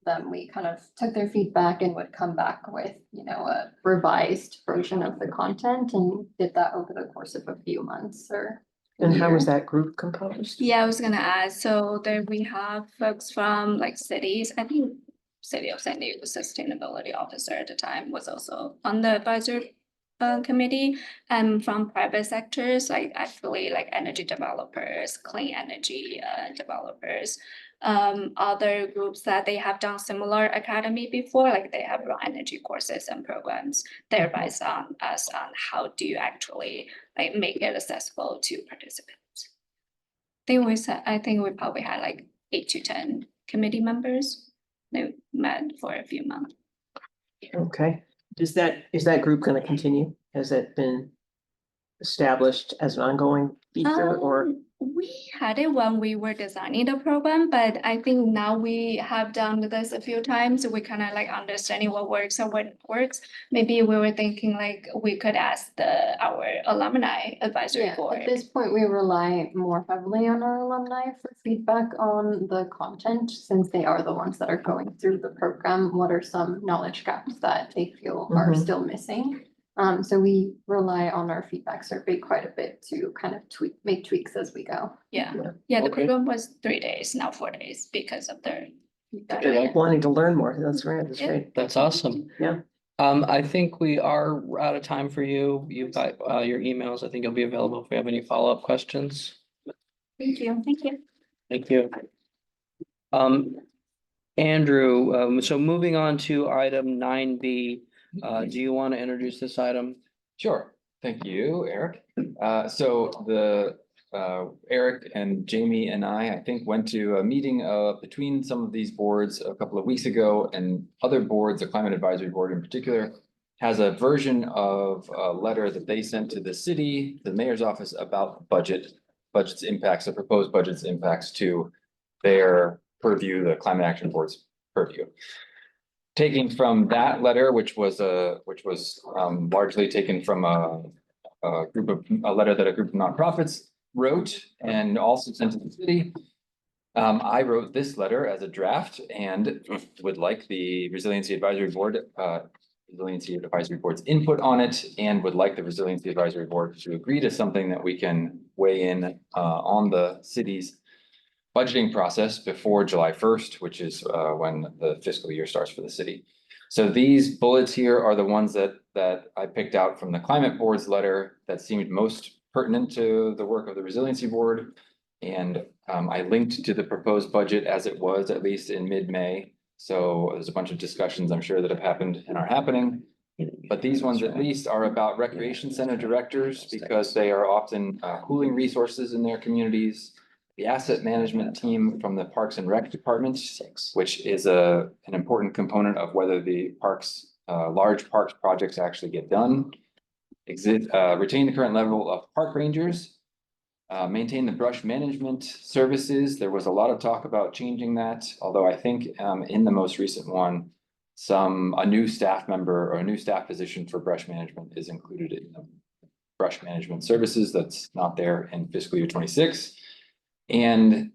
them. We kind of took their feedback and would come back with, a revised version of the content and did that over the course of a few months or. And how was that group composed? Yeah, I was gonna add, so there we have folks from like cities, I think City of San Diego Sustainability Officer at the time was also on the advisory committee, and from private sectors, like actually like energy developers, clean energy developers. Other groups that they have done similar academy before, like they have run energy courses and programs. They advise on us on how do you actually like make it accessible to participants. I think we probably had like 8 to 10 committee members. They met for a few months. Okay, is that group gonna continue? Has it been established as an ongoing feature or? We had it when we were designing the program, but I think now we have done this a few times. We kind of like understanding what works and what works. Maybe we were thinking like we could ask our alumni advisory Yeah, board. at this point, we rely more heavily on our alumni for feedback on the content, since they are the ones that are going through the program. What are some knowledge gaps that they feel are Mhm. still missing? So we rely on our feedback survey quite a bit to kind of make tweaks as we go. Yeah, Yeah. yeah, the Okay. program was 3 days, now 4 days because of their. They're like wanting to learn more. That's right. That's Yeah. right. That's awesome. Yeah. I think we are out of time for you. You've got your emails. I think you'll be available if we have any follow-up questions. Thank you. Thank you. Thank you. Andrew, so moving on to item 9B, do you want to introduce this item? Sure, thank you, Eric. So Eric and Jamie and I think went to a meeting between some of these boards a couple of weeks ago, and other boards, the Climate Advisory Board in particular, has a version of a letter that they sent to the city, the mayor's office, about budget's impacts, the proposed budget's impacts to their purview, the Climate Action Board's purview. Taking from that letter, which was largely taken from a letter that a group of nonprofits wrote and also sent to the city. I wrote this letter as a draft and would like the Resiliency Advisory Board's input on it, and would like the Resiliency Advisory Board to agree to something that we can weigh in on the city's budgeting process before July 1st, which is when the fiscal year starts for the city. So these bullets here are the ones that I picked out from the Climate Board's letter that seemed most pertinent to the work of the Resiliency Board. And I linked to the proposed budget as it was, at least in mid-May. So there's a bunch of discussions I'm sure that have happened and are happening. But these ones at least are about recreation center directors, because they are often pooling resources in their communities. The asset management team from the Parks and Rec Department, which is an important component of whether the large parks projects actually get done. Retain the current level of park rangers. Maintain the brush management services. There was a lot of talk about changing that, although I think in the most recent one, a new staff member or a new staff position for brush management is included in the brush management services. That's not there in fiscal year 26. And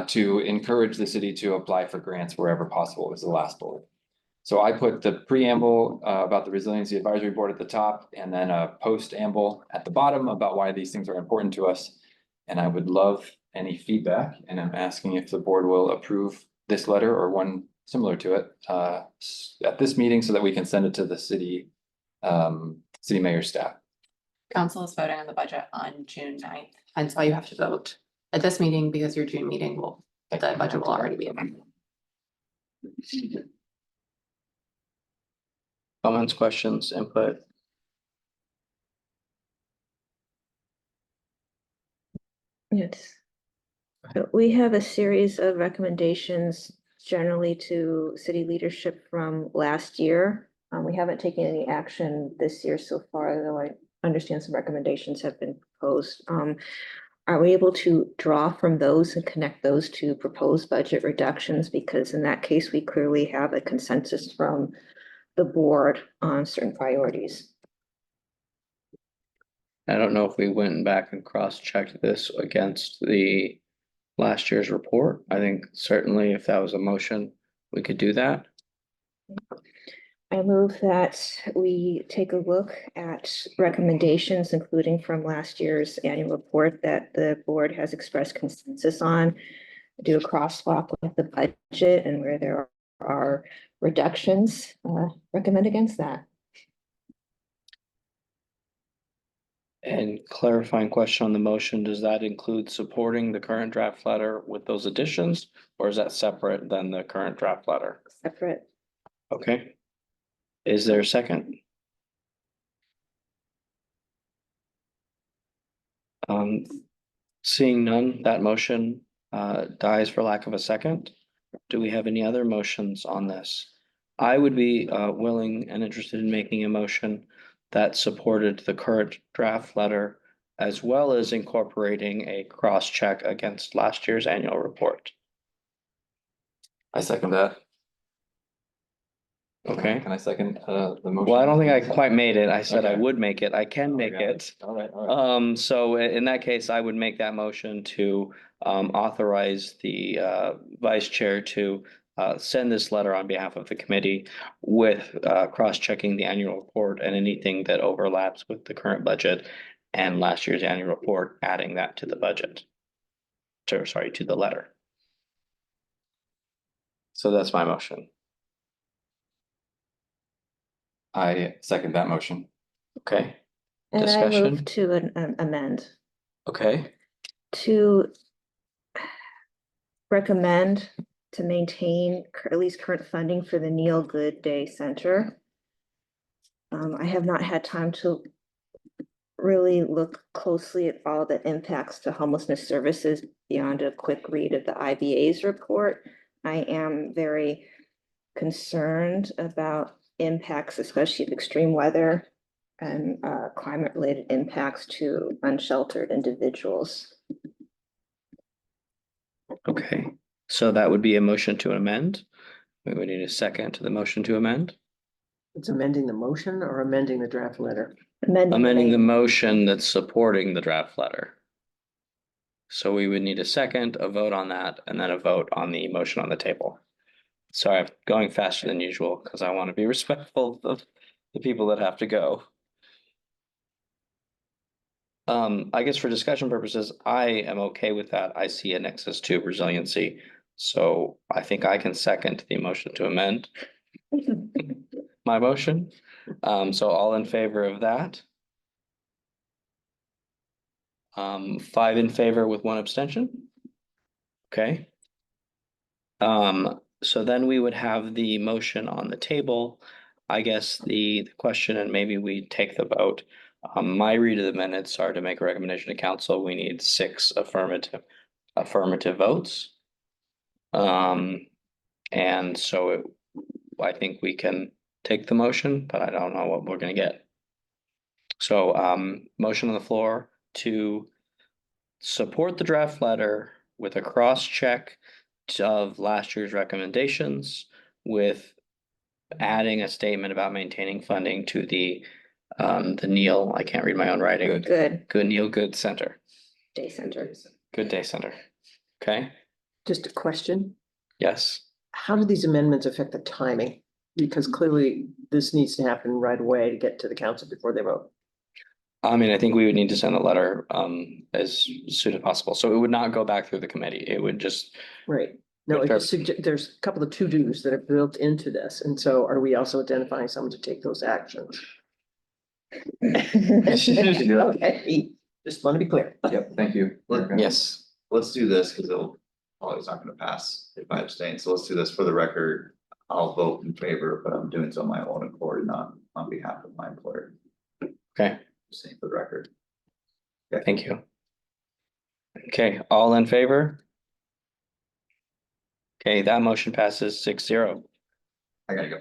to encourage the city to apply for grants wherever possible is the last bullet. So I put the preamble about the Resiliency Advisory Board at the top, and then a post-amble at the bottom about why these things are important to us. And I would love any feedback, and I'm asking if the board will approve this letter or one similar to it at this meeting, so that we can send it to the city mayor staff. Council is voting on the budget on June 9th. And so you have to vote at this meeting, because your June meeting the budget will already be in. Comments, questions, input? Yes. So we have a series of recommendations generally to city leadership from last year. We haven't taken any action this year so far, though I understand some recommendations have been proposed. Are we able to draw from those and connect those to proposed budget reductions? Because in that case, we clearly have a consensus from the board on certain priorities. I don't know if we went back and cross-checked this against the last year's report. I think certainly if that was a motion, we could do that. I move that we take a look at recommendations, including from last year's annual report that the board has expressed consensus on, do a crosswalk with the budget, and where there are reductions, recommend against that. And clarifying question on the motion, does that include supporting the current draft letter with those additions? Or is that separate than the current draft letter? Separate. Okay. Is there a second? Seeing none, that motion dies for lack of a second. Do we have any other motions on this? I would be willing and interested in making a motion that supported the current draft letter as well as incorporating a cross-check against last year's annual report. I second that. Okay. Can I second the motion? Well, I don't think I quite made it. I said I would make it. I can make it. All right. So in that case, I would make that motion to authorize the vice chair to send this letter on behalf of the committee with cross-checking the annual report and anything that overlaps with the current budget and last year's annual report, adding that to the budget. To the letter. So that's my motion. I second that motion. Okay. And I Discussion? move to amend, Okay. to recommend to maintain at least current funding for the Neil Good Day Center. I have not had time to really look closely at all the impacts to homelessness services beyond a quick read of the IBA's report. I am very concerned about impacts, especially of extreme weather and climate-related impacts to unsheltered individuals. Okay, so that would be a motion to amend. We would need a second to the motion to amend. It's amending the motion or amending the draft letter? Amending the motion that's supporting the draft letter. So we would need a second, a vote on that, and then a vote on the motion on the table. Sorry, I'm going faster than usual because I want to be respectful of the people that have to go. I guess for discussion purposes, I am okay with that. I see a nexus to resiliency. So I think I can second the motion to amend my motion. So all in favor of that? 5 in favor with 1 abstention. Okay. So then we would have the motion on the table. I guess the question, and maybe we take the vote. My read of the minutes are to make a recommendation to council. We need 6 affirmative votes. And so I think we can take the motion, but I don't know what we're gonna get. So motion on the floor to support the draft letter with a cross-check of last year's recommendations with adding a statement about maintaining funding to the Neil, I can't read my own writing. Good Neil Good Center. Day Center. Good Day Center. Okay, Just a question. yes. How do these amendments affect the timing? Because clearly this needs to happen right away to get to the council before they vote. I mean, I think we would need to send a letter as soon as possible. So it would not go back through the committee. It would just. Right. No, But I just there's a couple of to-dos that are built into this. And so are we also identifying someone to take those actions? Okay, just want to be clear. Yep, thank you. Yes. Let's do this because it'll probably not gonna pass if I abstain. So let's do this for the record. I'll vote in favor, but I'm doing so on my own accord, not on behalf of my employer. Okay, Same for the record. thank you. Okay, all in favor? Okay, that motion passes 6-0. I gotta go.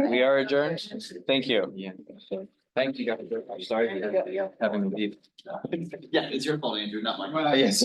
We are adjourned. Thank you. Yeah. Thank you, guys. I'm sorry for having to leave. Yeah, it's your fault, Andrew, not mine. Yes.